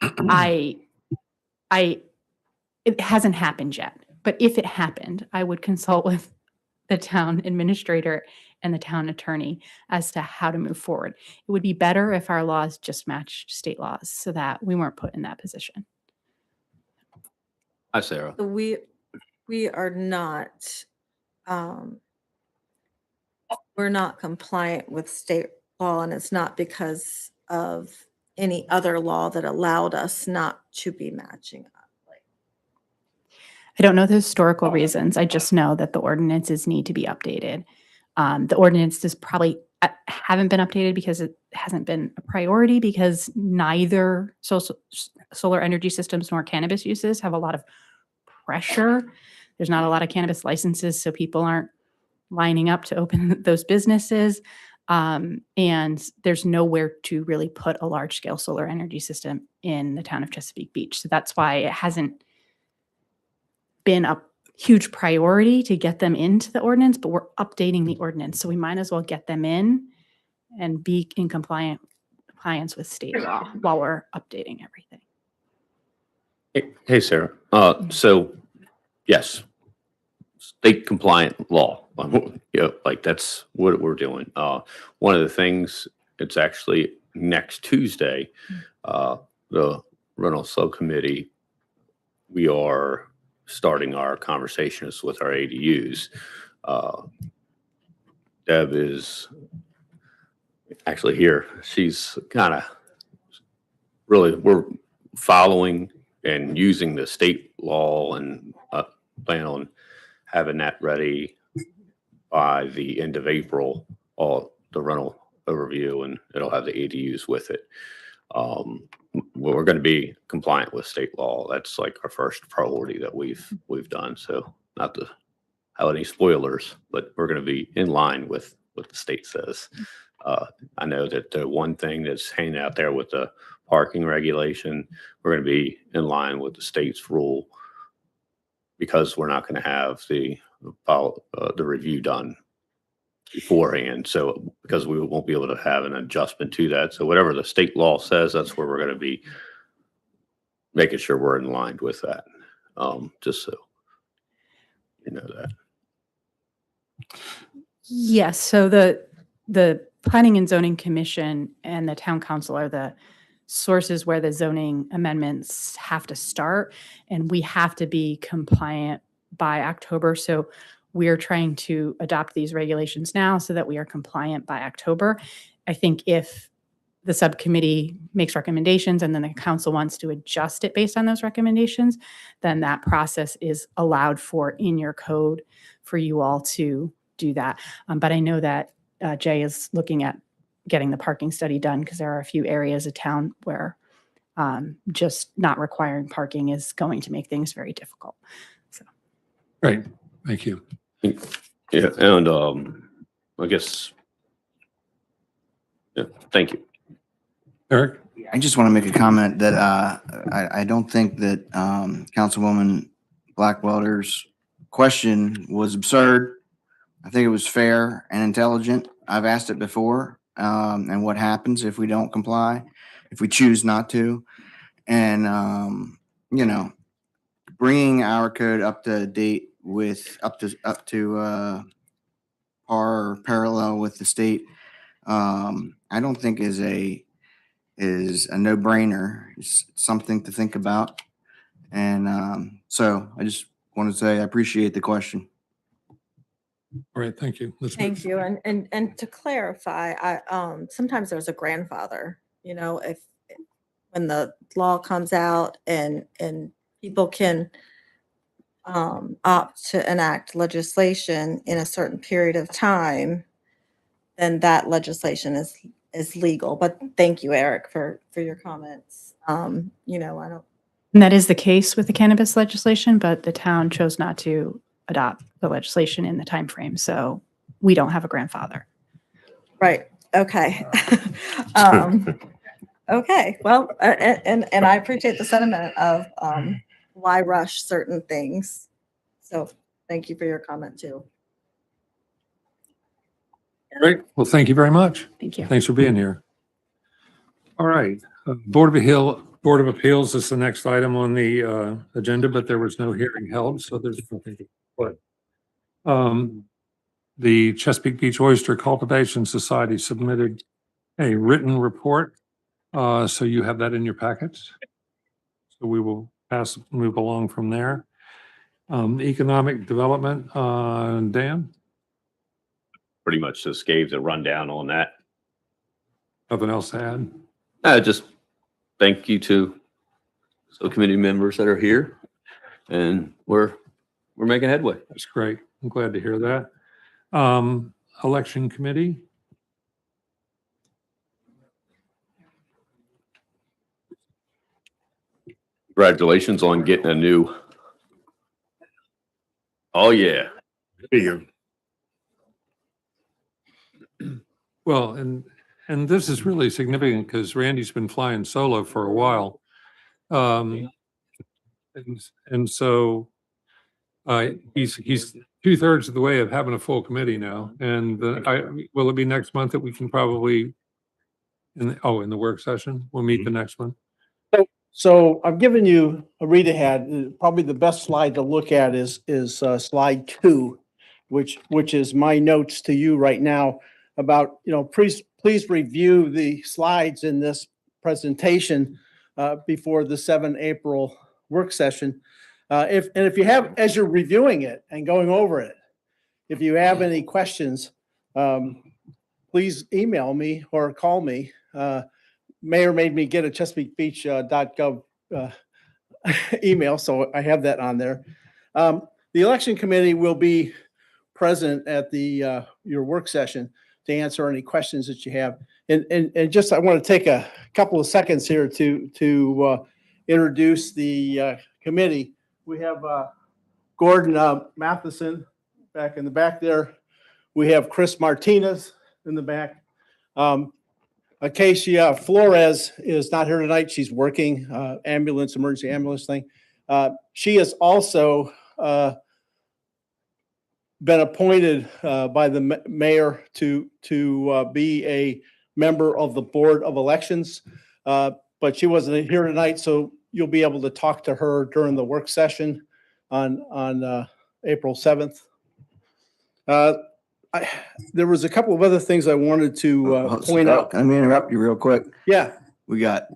it hasn't happened yet, but if it happened, I would consult with the town administrator and the town attorney as to how to move forward. It would be better if our laws just matched state laws so that we weren't put in that position. Hi, Sarah. So we are not, we're not compliant with state law, and it's not because of any other law that allowed us not to be matching up. I don't know the historical reasons. I just know that the ordinances need to be updated. The ordinances probably haven't been updated because it hasn't been a priority, because neither solar energy systems nor cannabis uses have a lot of pressure. There's not a lot of cannabis licenses, so people aren't lining up to open those businesses. And there's nowhere to really put a large scale solar energy system in the town of Chesapeake Beach. So that's why it hasn't been a huge priority to get them into the ordinance, but we're updating the ordinance. So we might as well get them in and be in compliance with state law while we're updating everything. Hey, Sarah. So yes, state compliant law. Like that's what we're doing. One of the things, it's actually next Tuesday, the rental subcommittee, we are starting our conversations with our ADUs. Deb is actually here. She's kind of really, we're following and using the state law and plan on having that ready by the end of April, all the rental overview, and it'll have the ADUs with it. We're going to be compliant with state law. That's like our first priority that we've done. So not to have any spoilers, but we're going to be in line with what the state says. I know that the one thing that's hanging out there with the parking regulation, we're going to be in line with the state's rule because we're not going to have the review done beforehand. So because we won't be able to have an adjustment to that. So whatever the state law says, that's where we're going to be making sure we're in line with that. Just so you know that. Yes, so the Planning and Zoning Commission and the Town Council are the sources where the zoning amendments have to start, and we have to be compliant by October. So we're trying to adopt these regulations now so that we are compliant by October. I think if the subcommittee makes recommendations and then the council wants to adjust it based on those recommendations, then that process is allowed for in your code for you all to do that. But I know that Jay is looking at getting the parking study done because there are a few areas of town where just not requiring parking is going to make things very difficult. So. Great, thank you. Yeah, and I guess, yeah, thank you. Eric? I just want to make a comment that I don't think that Councilwoman Blackwelder's question was absurd. I think it was fair and intelligent. I've asked it before, and what happens if we don't comply, if we choose not to. And, you know, bringing our code up to date with up to par or parallel with the state, I don't think is a no-brainer. It's something to think about. And so I just want to say I appreciate the question. All right, thank you. Thank you. And to clarify, sometimes there's a grandfather, you know, if when the law comes out and people can opt to enact legislation in a certain period of time, then that legislation is legal. But thank you, Eric, for your comments. You know, I don't. And that is the case with the cannabis legislation, but the town chose not to adopt the legislation in the time frame, so we don't have a grandfather. Right. Okay. Okay. Well, and I appreciate the sentiment of why rush certain things. So thank you for your comment too. Great, well, thank you very much. Thank you. Thanks for being here. All right, Board of Appeals is the next item on the agenda, but there was no hearing held, so there's nothing to put. The Chesapeake Beach Oyster Cultivation Society submitted a written report, so you have that in your packets. So we will move along from there. Economic Development, Dan? Pretty much just gave the rundown on that. Nothing else to add? Just thank you to subcommittee members that are here, and we're making headway. That's great. I'm glad to hear that. Election Committee? Congratulations on getting a new. Oh yeah. Well, and this is really significant because Randy's been flying solo for a while. And so he's 2/3 of the way of having a full committee now. And will it be next month that we can probably, in the work session, we'll meet the next one? So I've given you a read ahead. Probably the best slide to look at is slide 2, which is my notes to you right now about, you know, please review the slides in this presentation before the 7 April work session. If you have, as you're reviewing it and going over it, if you have any questions, please email me or call me. Mayor made me get a ChesapeakeBeach.gov email, so I have that on there. The election committee will be present at the, your work session to answer any questions that you have. And just, I want to take a couple of seconds here to introduce the committee. We have Gordon Matheson back in the back there. We have Chris Martinez in the back. Acacia Flores is not here tonight. She's working emergency ambulance thing. She has also been appointed by the mayor to be a member of the Board of Elections, but she wasn't here tonight, so you'll be able to talk to her during the work session on April 7th. There was a couple of other things I wanted to point out. Let me interrupt you real quick. Yeah. We got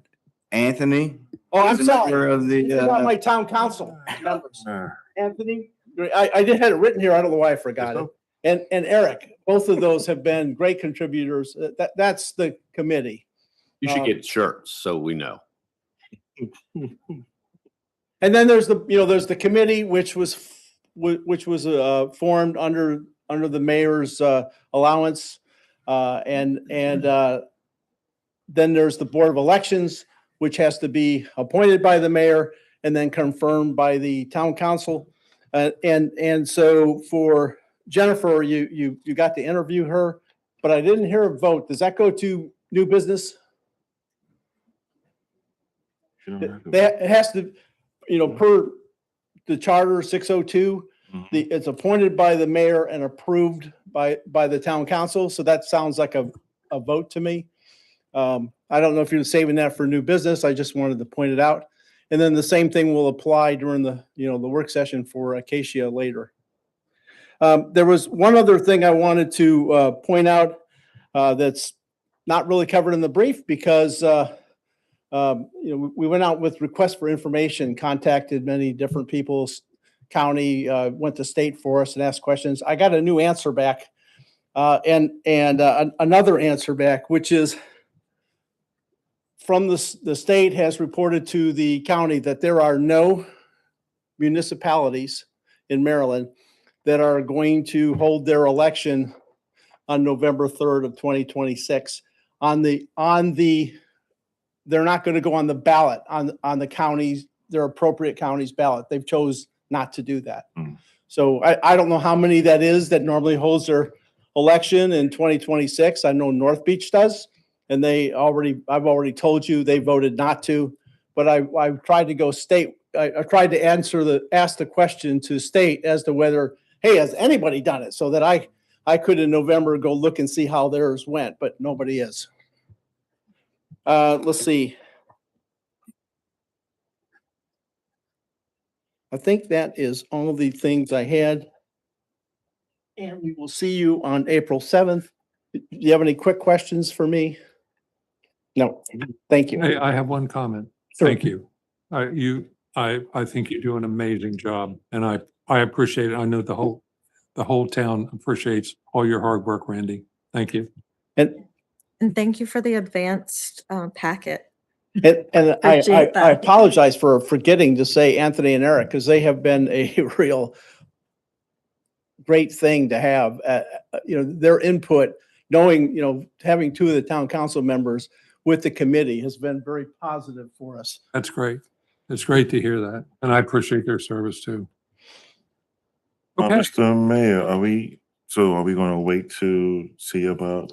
Anthony. Oh, I'm as a sorry. member of the, These are not my town council members. Anthony, I did have it written here. I don't know why I forgot it. And Eric, both of those have been great contributors. That's the committee. You should get shirts so we know. And then there's the committee, which was formed under the mayor's allowance. And then there's the Board of Elections, which has to be appointed by the mayor and then confirmed by the town council. And so for Jennifer, you got to interview her, but I didn't hear a vote. Does that go to new business? It has to, per the charter 602, it's appointed by the mayor and approved by the town council. So that sounds like a vote to me. I don't know if you're saving that for new business. I just wanted to point it out. And then the same thing will apply during the work session for Acacia later. There was one other thing I wanted to point out that's not really covered in the brief because we went out with requests for information, contacted many different people, county, went to state for us and asked questions. I got a new answer back and another answer back, which is from the state has reported to the county that there are no municipalities in Maryland that are going to hold their election on November 3rd of 2026 they're not going to go on the ballot on the counties, their appropriate counties ballot. They've chose not to do that. So I don't know how many that is that normally holds their election in 2026. I know North Beach does, and I've already told you they voted not to, but I tried to go state. I tried to ask the question to state as to whether, hey, has anybody done it? So that I could in November go look and see how theirs went, but nobody is. Let's see. I think that is all the things I had. And we will see you on April 7th. Do you have any quick questions for me? No, thank you. Hey, I have one comment. Sure. Thank you. I think you do an amazing job and I appreciate it. I know the whole town appreciates all your hard work, Randy. Thank you. And thank you for the advanced packet. And I Appreciate that. apologize for forgetting to say Anthony and Eric, because they have been a real great thing to have, their input, knowing, having two of the town council members with the committee has been very positive for us. That's great. It's great to hear that. And I appreciate their service too. Okay. Mr. Mayor, are we going to wait to see about?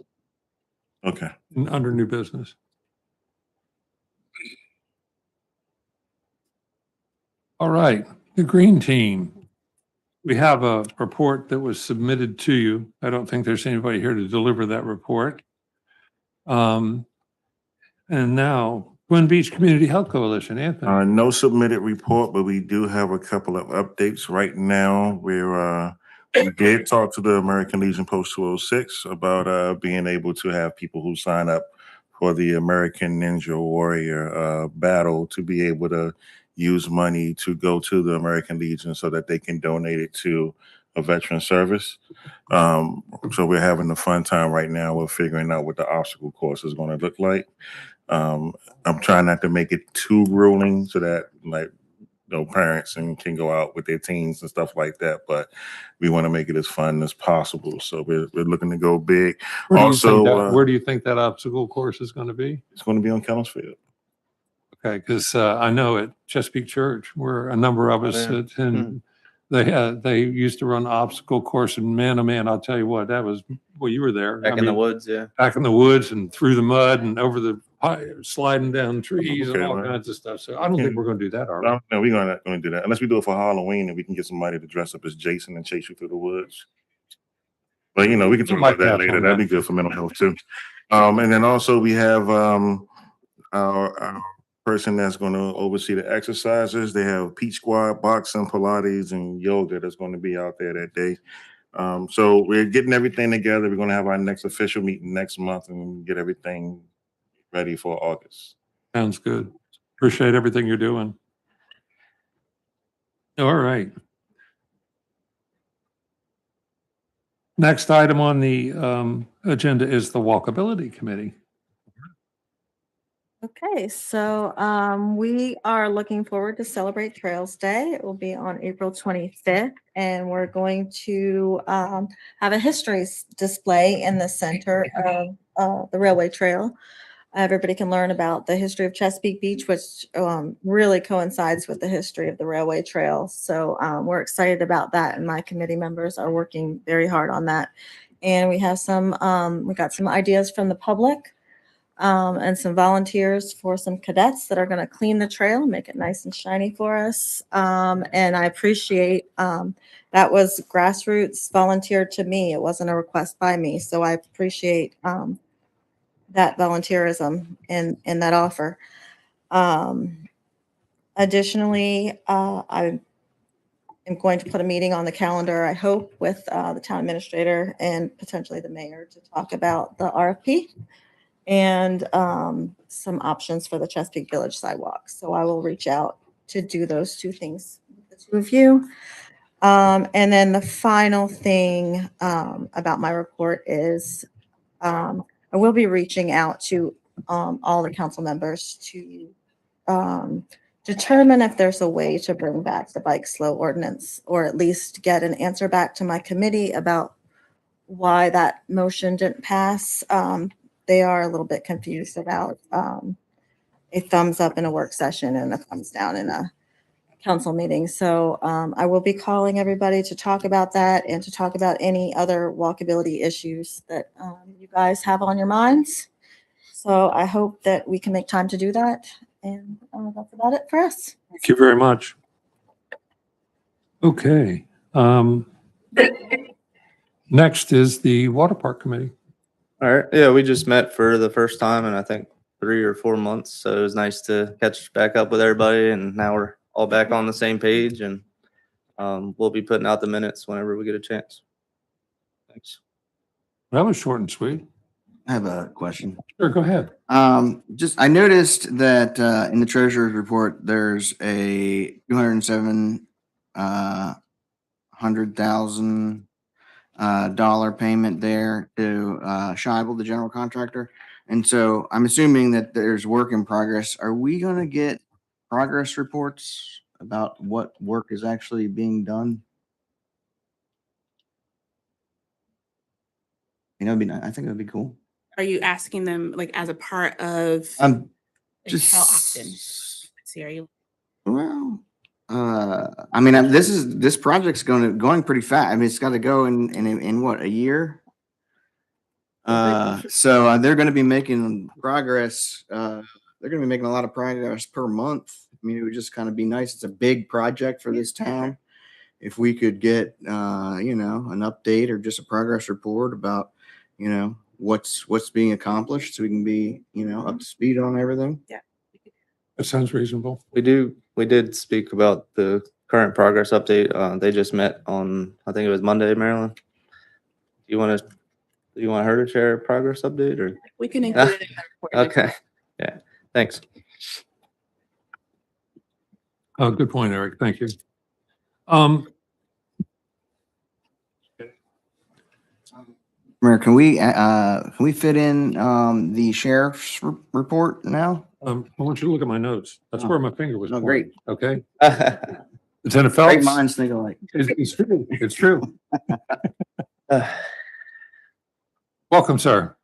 Okay. Under new business. All right, the green team. We have a report that was submitted to you. I don't think there's anybody here to deliver that report. And now Twin Beach Community Health Coalition, Anthony. No submitted report, but we do have a couple of updates right now. We did talk to the American Legion Post 206 about being able to have people who sign up for the American Ninja Warrior battle to be able to use money to go to the American Legion so that they can donate it to a veteran service. So we're having a fun time right now. We're figuring out what the obstacle course is going to look like. I'm trying not to make it too grueling so that parents and can go out with their teens and stuff like that. But we want to make it as fun as possible. So we're looking to go big. Also, Where do you think that obstacle course is going to be? it's going to be on Kellums Field. Okay, because I know at Chesapeake Church, where a number of us yeah. attend, they used to run obstacle course, and man, oh man, I'll tell you what, that was, well, you were there. Back I in the mean, woods, yeah. back in the woods and through the mud and over the sliding down trees and Okay, all well, kinds of stuff. So I don't yeah. think we're going to do that, are we? No, we're not going to do that unless we do it for Halloween and we can get somebody to dress up as Jason and chase you through the woods. But we can talk might about that pass later. on That'd that. be good for mental health too. And then also we have our person that's going to oversee the exercises. They have Peach Squad, boxing, Pilates, and yoga that's going to be out there that day. So we're getting everything together. We're going to have our next official meeting next month and get everything ready for August. Sounds good. Appreciate everything you're doing. All right. Next item on the agenda is the Walkability Committee. Okay, so we are looking forward to Celebrate Trails Day. It will be on April 25th, and we're going to have a history display in the center of the railway trail. Everybody can learn about the history of Chesapeake Beach, which really coincides with the history of the railway trail. So we're excited about that, and my committee members are working very hard on that. And we have we got some ideas from the public. And some volunteers for some cadets that are going to clean the trail, make it nice and shiny for us. And I appreciate that was grassroots volunteered to me. It wasn't a request by me. So I appreciate that volunteerism and that offer. Additionally, I am going to put a meeting on the calendar, I hope, with the town administrator and potentially the mayor to talk about the RFP and some options for the Chesapeake Village sidewalk. So I will reach out to do those two things with the two of you. And then the final thing about my report is I will be reaching out to all the council members to determine if there's a way to bring back the bike slow ordinance, or at least get an answer back to my committee about why that motion didn't pass. They are a little bit confused about a thumbs up in a work session and a thumbs down in a council meeting. So I will be calling everybody to talk about that and to talk about any other walkability issues that you guys have on your minds. So I hope that we can make time to do that. And that's about it for us. Thank you very much. Okay. Next is the Water Park Committee. All right. Yeah, we just met for the first time in I think 3 or 4 months. So it was nice to catch back up with everybody. And now we're all back on the same page, and we'll be putting out the minutes whenever we get a chance. Thanks. That was short and sweet. I have a question. Sure, go ahead. I noticed that in the treasurer's report, there's a $207,000 payment there to Scheibel, the general contractor. And so I'm assuming that there's work in progress. Are we going to get progress reports about what work is actually being done? I think that'd be cool. Are you asking them like as a part of I'm like, how often? Let's see, are you Well, this project's going pretty fast. I mean, it's got to go in what, a year? So they're going to be making progress. They're going to be making a lot of progress per month. I mean, it would just kind of be nice. It's a big project for this town. If we could get, an update or just a progress report about, what's being accomplished, so we can be, up to speed on everything. Yeah. That sounds reasonable. We did speak about the current progress update. They just met on, I think it was Monday, Marilyn. Do you want her to share a progress update, or? we can include it in the report. Okay. Yeah. Thanks. Oh, good point, Eric. Thank you. Mayor, can we fit in the sheriff's report now? I want you to look at my notes. That's where my finger was Oh, pointing, great. okay? Lieutenant Phelps? Great minds think alike. It's true. It's true. Welcome, sir.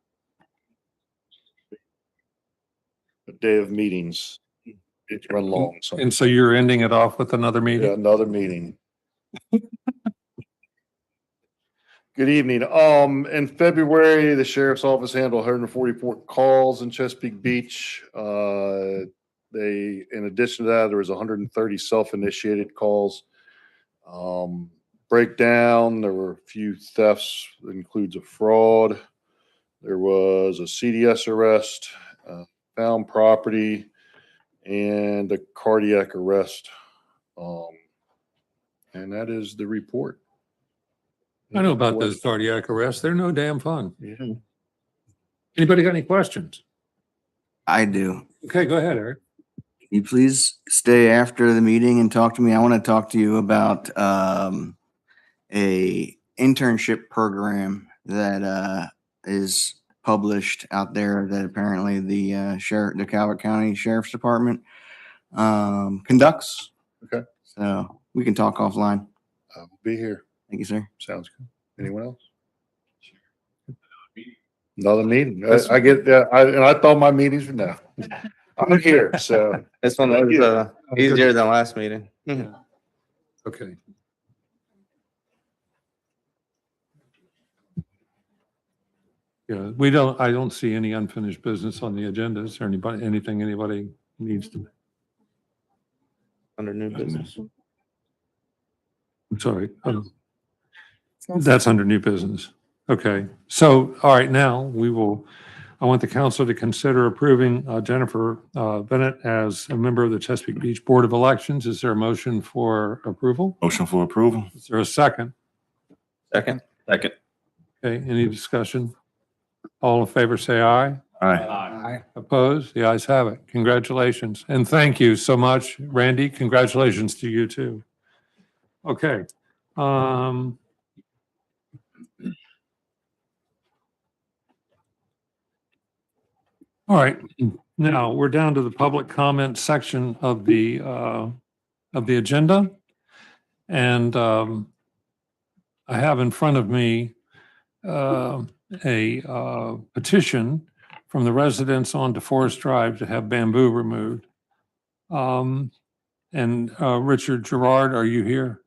A day of meetings. It's run long, so. And so you're ending it off with another Yeah, meeting? another meeting. Good evening. In February, the sheriff's office handled 144 calls in Chesapeake Beach. In addition to that, there was 130 self-initiated calls. Breakdown, there were a few thefts, that includes a fraud. There was a CDS arrest, found property, and a cardiac arrest. And that is the report. I know about those cardiac arrests. They're no damn fun. Yeah. Anybody got any questions? I do. Okay, go ahead, Eric. Can you please stay after the meeting and talk to me? I want to talk to you about a internship program that is published out there that apparently the Calvert County Sheriff's Department conducts. Okay. So we can talk offline. I'll be here. Thank you, sir. Sounds good. Anyone else? Another meeting. I get that. And I thought my meetings were now. I'm here, so. This one was easier than last meeting. Okay. Yeah, I don't see any unfinished business on the agenda. Is there anything anybody needs to? Under new business. I'm sorry. That's under new business. Okay. So, all right, now I want the council to consider approving Jennifer Bennett as a member of the Chesapeake Beach Board of Elections. Is there a motion for approval? Motion for approval. Is there a second? Second. Second. Okay, any discussion? All in favor, say aye. Aye. Opposed? The ayes have it. Congratulations. And thank you so much, Randy. Congratulations to you too. Okay. All right, now we're down to the public comment section of the agenda. And I have in front of me a petition from the residents on DeForest Drive to have bamboo removed. And Richard Gerard, are you here?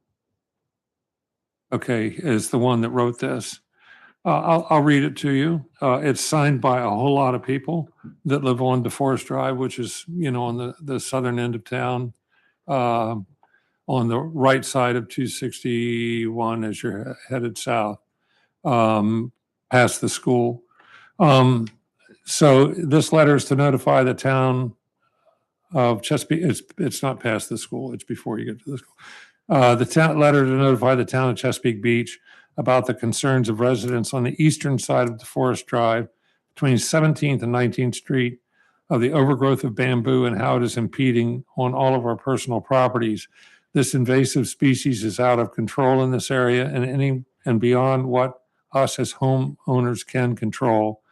Okay, is the one that wrote this. I'll read it to you. It's signed by a whole lot of people that live on DeForest Drive, which is, on the southern end of town, on the right side of 261 as you're headed south, past the school. So this letter is to notify the town of Chesapeake. It's not past the school. It's before you get to the school. The town letter to notify the town of Chesapeake Beach about the concerns of residents on the eastern side of DeForest Drive between 17th and 19th Street of the overgrowth of bamboo and how it is impeding on all of our personal properties. This invasive species is out of control in this area and beyond what us as homeowners can control.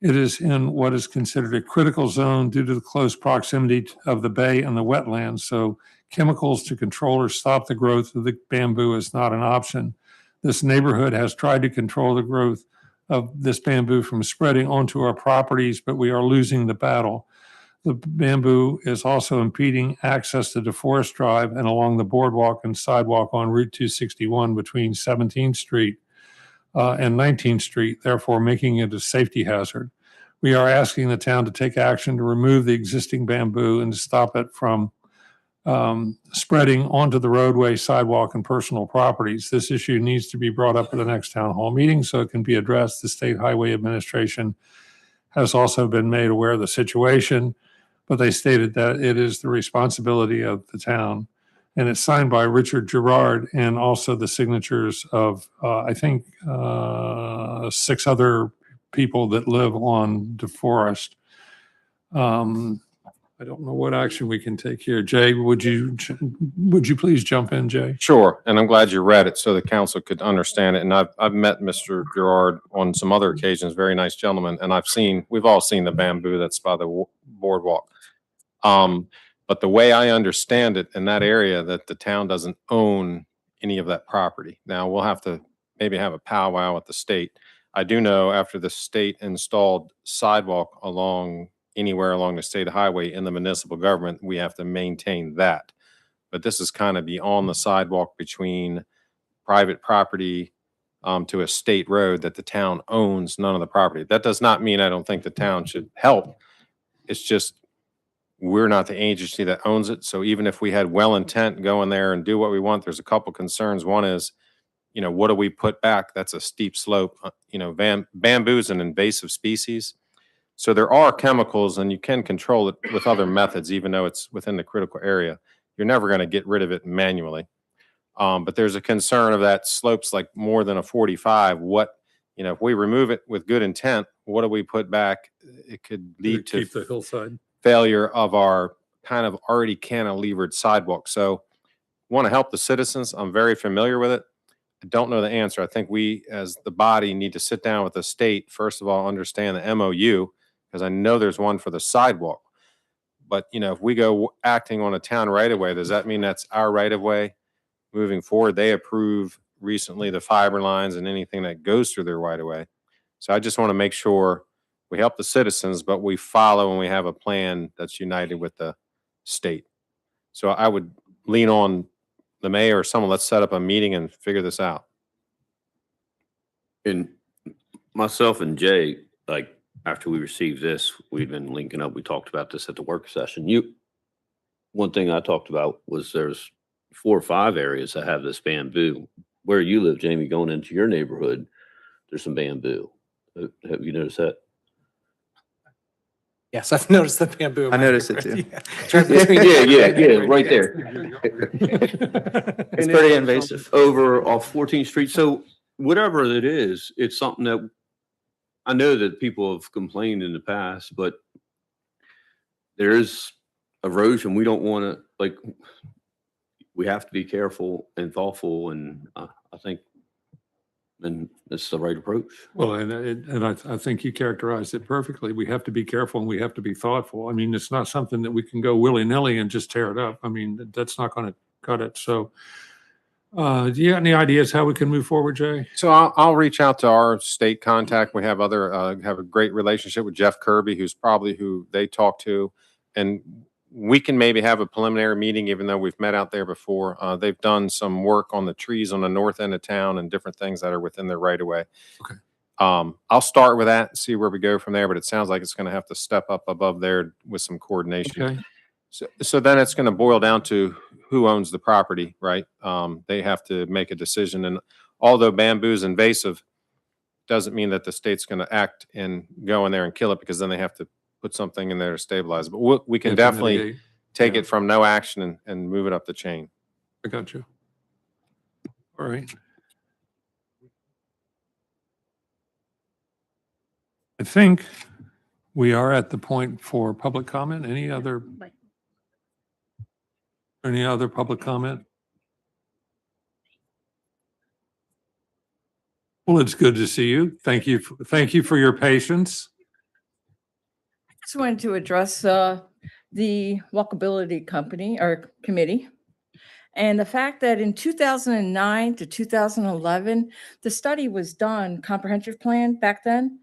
It is in what is considered a critical zone due to the close proximity of the bay and the wetlands. So chemicals to control or stop the growth of the bamboo is not an option. This neighborhood has tried to control the growth of this bamboo from spreading onto our properties, but we are losing the battle. The bamboo is also impeding access to DeForest Drive and along the boardwalk and sidewalk on Route 261 between 17th Street and 19th Street, therefore making it a safety hazard. We are asking the town to take action to remove the existing bamboo and to stop it from spreading onto the roadway, sidewalk, and personal properties. This issue needs to be brought up at the next town hall meeting so it can be addressed. The State Highway Administration has also been made aware of the situation, but they stated that it is the responsibility of the town. And it's signed by Richard Gerard and also the signatures of, I think, 6 other people that live on DeForest. I don't know what action we can take here. Jay, would you please jump in, Jay? Sure, and I'm glad you read it so the council could understand it. And I've met Mr. Gerard on some other occasions, very nice gentleman, and we've all seen the bamboo that's by the boardwalk. But the way I understand it in that area, that the town doesn't own any of that property. Now, we'll have to maybe have a powwow with the state. I do know after the state installed sidewalk anywhere along the state highway in the municipal government, we have to maintain that. But this is kind of beyond the sidewalk between private property to a state road that the town owns none of the property. That does not mean I don't think the town should help. It's just we're not the agency that owns it. So even if we had well intent, go in there and do what we want, there's a couple concerns. One is, what do we put back? That's a steep slope. Bamboo is an invasive species. So there are chemicals and you can control it with other methods, even though it's within the critical area. You're never going to get rid of it manually. But there's a concern of that slopes like more than a 45. If we remove it with good intent, what do we put back? It could lead to Keep the hillside. failure of our kind of already cantilevered sidewalk. So want to help the citizens. I'm very familiar with it. I don't know the answer. I think we as the body need to sit down with the state, first of all, understand the MOU, because I know there's one for the sidewalk. But, if we go acting on a town right of way, does that mean that's our right of way moving forward? They approve recently the fiber lines and anything that goes through their right of way. So I just want to make sure we help the citizens, but we follow and we have a plan that's united with the state. So I would lean on the mayor or someone, let's set up a meeting and figure this out. And myself and Jay, like after we received this, we've been linking up. We talked about this at the work session. One thing I talked about was there's 4 or 5 areas that have this bamboo. Where you live, Jamie, going into your neighborhood, there's some bamboo. Have you noticed that? Yes, I've noticed the bamboo. in I my noticed it neighborhood. too. Yeah, right there. It's pretty invasive. Over off 14th Street. So whatever it is, it's something that I know that people have complained in the past, but there is erosion. We don't want to, we have to be careful and thoughtful. And I think it's the right approach. Well, and I think you characterized it perfectly. We have to be careful and we have to be thoughtful. I mean, it's not something that we can go willy-nilly and just tear it up. I mean, that's not going to cut it. So do you got any ideas how we can move forward, Jay? So I'll reach out to our state contact. We have have a great relationship with Jeff Kirby, who's probably who they talk to. And we can maybe have a preliminary meeting, even though we've met out there before. They've done some work on the trees on the north end of town and different things that are within their right of way. Okay. I'll start with that and see where we go from there, but it sounds like it's going to have to step up above there with some coordination. Okay. So then it's going to boil down to who owns the property, right? They have to make a decision. And although bamboo is invasive, doesn't mean that the state's going to act and go in there and kill it, because then they have to put something in there to stabilize it. But we can Yeah, to definitely mitigate. take Yeah. it from no action and move it up the chain. I got you. All right. I think we are at the point for public comment. Any other public comment? Well, it's good to see you. Thank you. Thank you for your patience. Just wanted to address the walkability company or committee. And the fact that in 2009 to 2011, the study was done, comprehensive plan back then,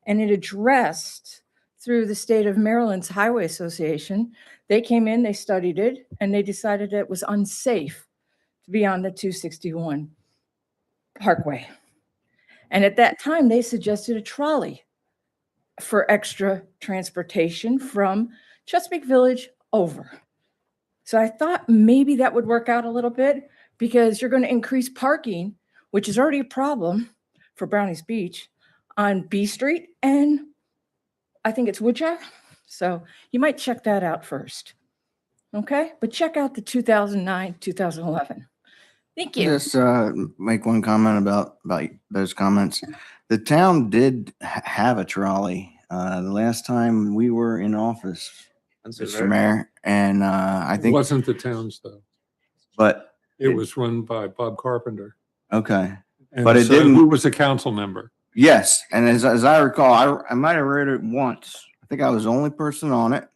and it addressed through the state of Maryland's Highway Association. They came in, they studied it, and they decided it was unsafe to be on the 261 Parkway. And at that time, they suggested a trolley for extra transportation from Chesapeake Village over. So I thought maybe that would work out a little bit, because you're going to increase parking, which is already a problem for Brownies Beach, on B Street and I think it's Woodjack. So you might check that out first. Okay, but check out the 2009, 2011. Thank you. Just make one comment about those comments. The town did have a trolley the last time we were in office, Mr. Mayor, and I It think wasn't the town's though. but It was run by Bob Carpenter. okay. And But it so didn't- Who was a council member? Yes, and as I recall, I might have read it once. I think I was the only person on it.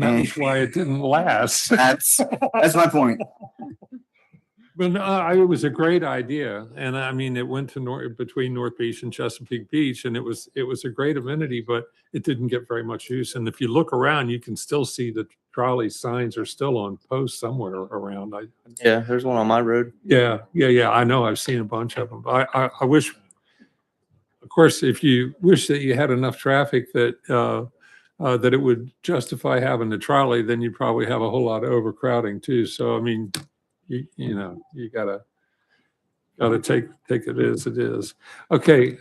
And that's why it didn't last. That's my point. But no, it was a great idea. And I mean, it went to between North Beach and Chesapeake Beach, and it was a great amenity, but it didn't get very much use. And if you look around, you can still see the trolley signs are still on posts somewhere around. Yeah, there's one on my road. Yeah. I know. I've seen a bunch of them. I wish, of course, if you wish that you had enough traffic that that it would justify having the trolley, then you probably have a whole lot of overcrowding too. So I mean, you know, you gotta take it as it is. Okay,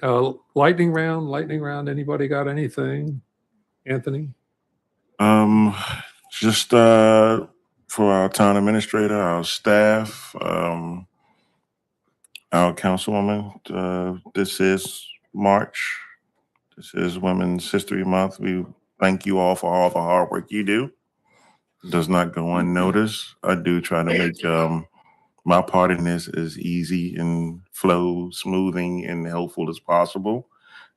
lightning round. Anybody got anything? Anthony? Just for our town administrator, our staff, our councilwoman, this is March. This is Women's History Month. We thank you all for all the hard work you do. It does not go unnoticed. I do try to make my part in this as easy and flow, smoothing, and helpful as possible.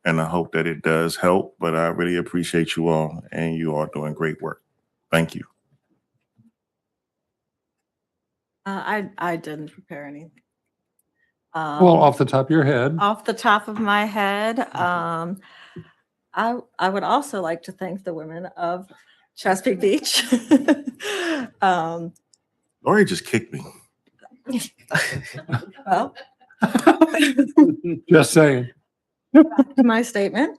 And I hope that it does help, but I really appreciate you all, and you are doing great work. Thank you. I didn't prepare anything. Well, off the top of your head. Off the top of my head, I would also like to thank the women of Chesapeake Beach. Lori just kicked me. Well, Just saying. back to my statement.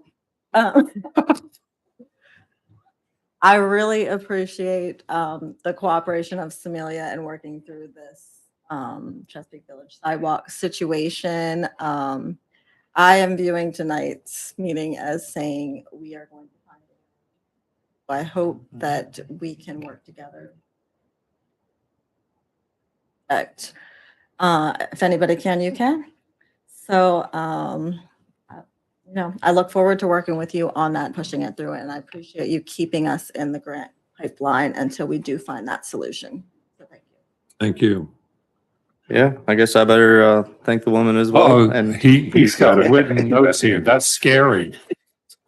I really appreciate the cooperation of Samelia and working through this Chesapeake Village sidewalk situation. I am viewing tonight's meeting as saying we are going to find it. I hope that we can work together. If anybody can, you can. So, I look forward to working with you on that, pushing it through, and I appreciate you keeping us in the grant pipeline until we do find that solution. So thank you. Thank you. Yeah, I guess I better thank the woman as well. Oh, And he's got a written notes here. That's scary.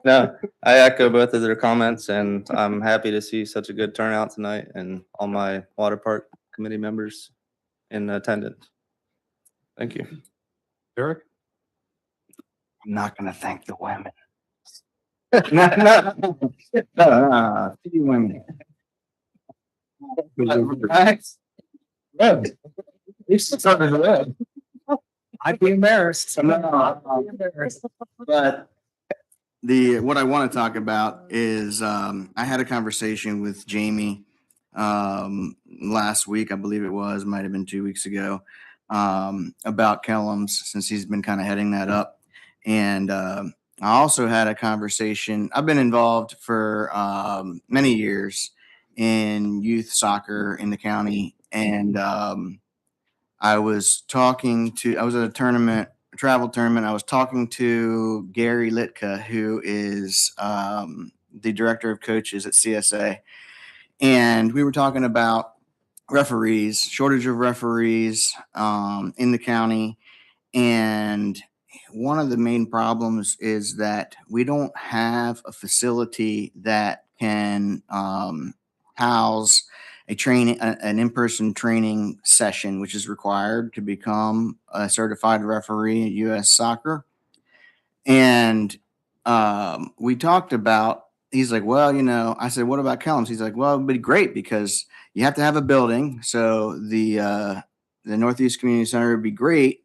no, I echo both of their comments, and I'm happy to see such a good turnout tonight and all my water park committee members in attendance. Thank you. Eric? I'm not going to thank the women. No, few women. Red. I'd be embarrassed. But what I want to talk about is I had a conversation with Jamie last week, I believe it was, might have been 2 weeks ago, about Kellums, since he's been kind of heading that up. And I also had a conversation. I've been involved for many years in youth soccer in the county. And I was at a travel tournament. I was talking to Gary Litka, who is the director of coaches at CSA. And we were talking about referees, shortage of referees in the county. And one of the main problems is that we don't have a facility that can house an in-person training session, which is required to become a certified referee in U.S. soccer. And we talked about, he's like, well, I said, what about Kellums? He's like, well, it'd be great because you have to have a building. So the Northeast Community Center would be great.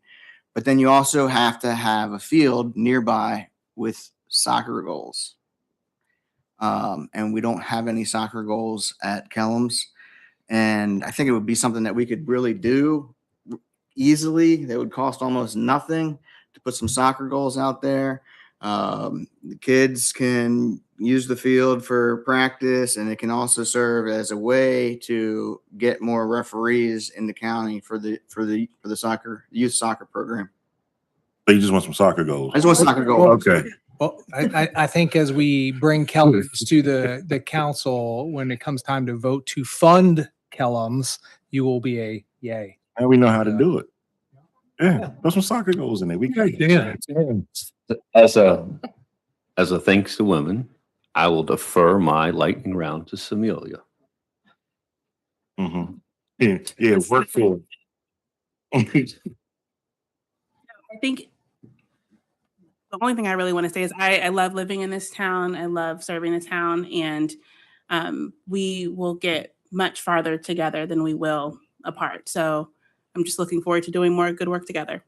But then you also have to have a field nearby with soccer goals. And we don't have any soccer goals at Kellums. And I think it would be something that we could really do easily. That would cost almost nothing to put some soccer goals out there. The kids can use the field for practice, and it can also serve as a way to get more referees in the county for the youth soccer program. So you just want some soccer goals? I just want soccer goals. Okay. Well, I think as we bring Kellums to the council, when it comes time to vote to fund Kellums, you will be a yay. And we know how to do it. Yeah, put some soccer goals in there. We got it. As a thanks to women, I will defer my lightning round to Samelia. Yeah, yeah, work for it. I think the only thing I really want to say is I love living in this town. I love serving the town, and we will get much farther together than we will apart. So I'm just looking forward to doing more good work together.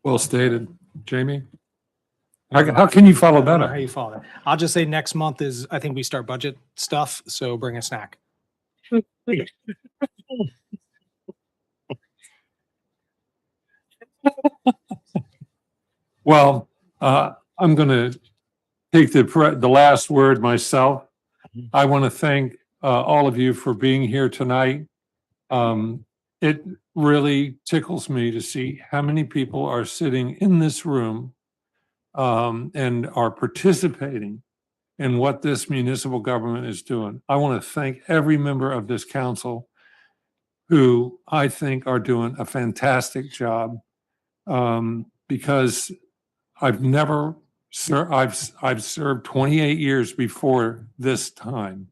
Well stated. Jamie? How can you follow I don't that know how you up? follow that. I'll just say next month is, I think we start budget stuff, so bring a snack. Well, I'm going to take the last word myself. I want to thank all of you for being here tonight. It really tickles me to see how many people are sitting in this room and are participating in what this municipal government is doing. I want to thank every member of this council who I think are doing a fantastic job because I've never I've served 28 years before this time.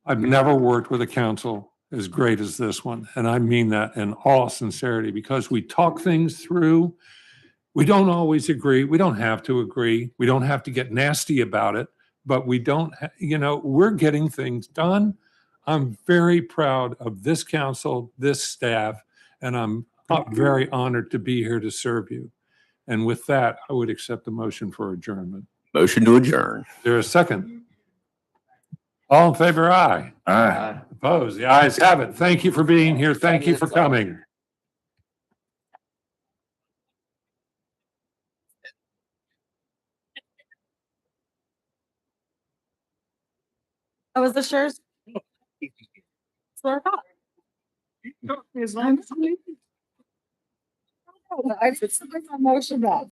I've never worked with a council as great as this one. And I mean that in all sincerity, because we talk things through. We don't always agree. We don't have to agree. We don't have to get nasty about it, but we don't, we're getting things done. I'm very proud of this council, this staff, and I'm very honored to be here to serve you. And with that, I would accept the motion for adjournment. Motion to adjourn. Is there a second? All in favor, aye. Aye. Opposed? The ayes have it. Thank you for being here. Thank you for coming. That was the shares. I did something on motion back.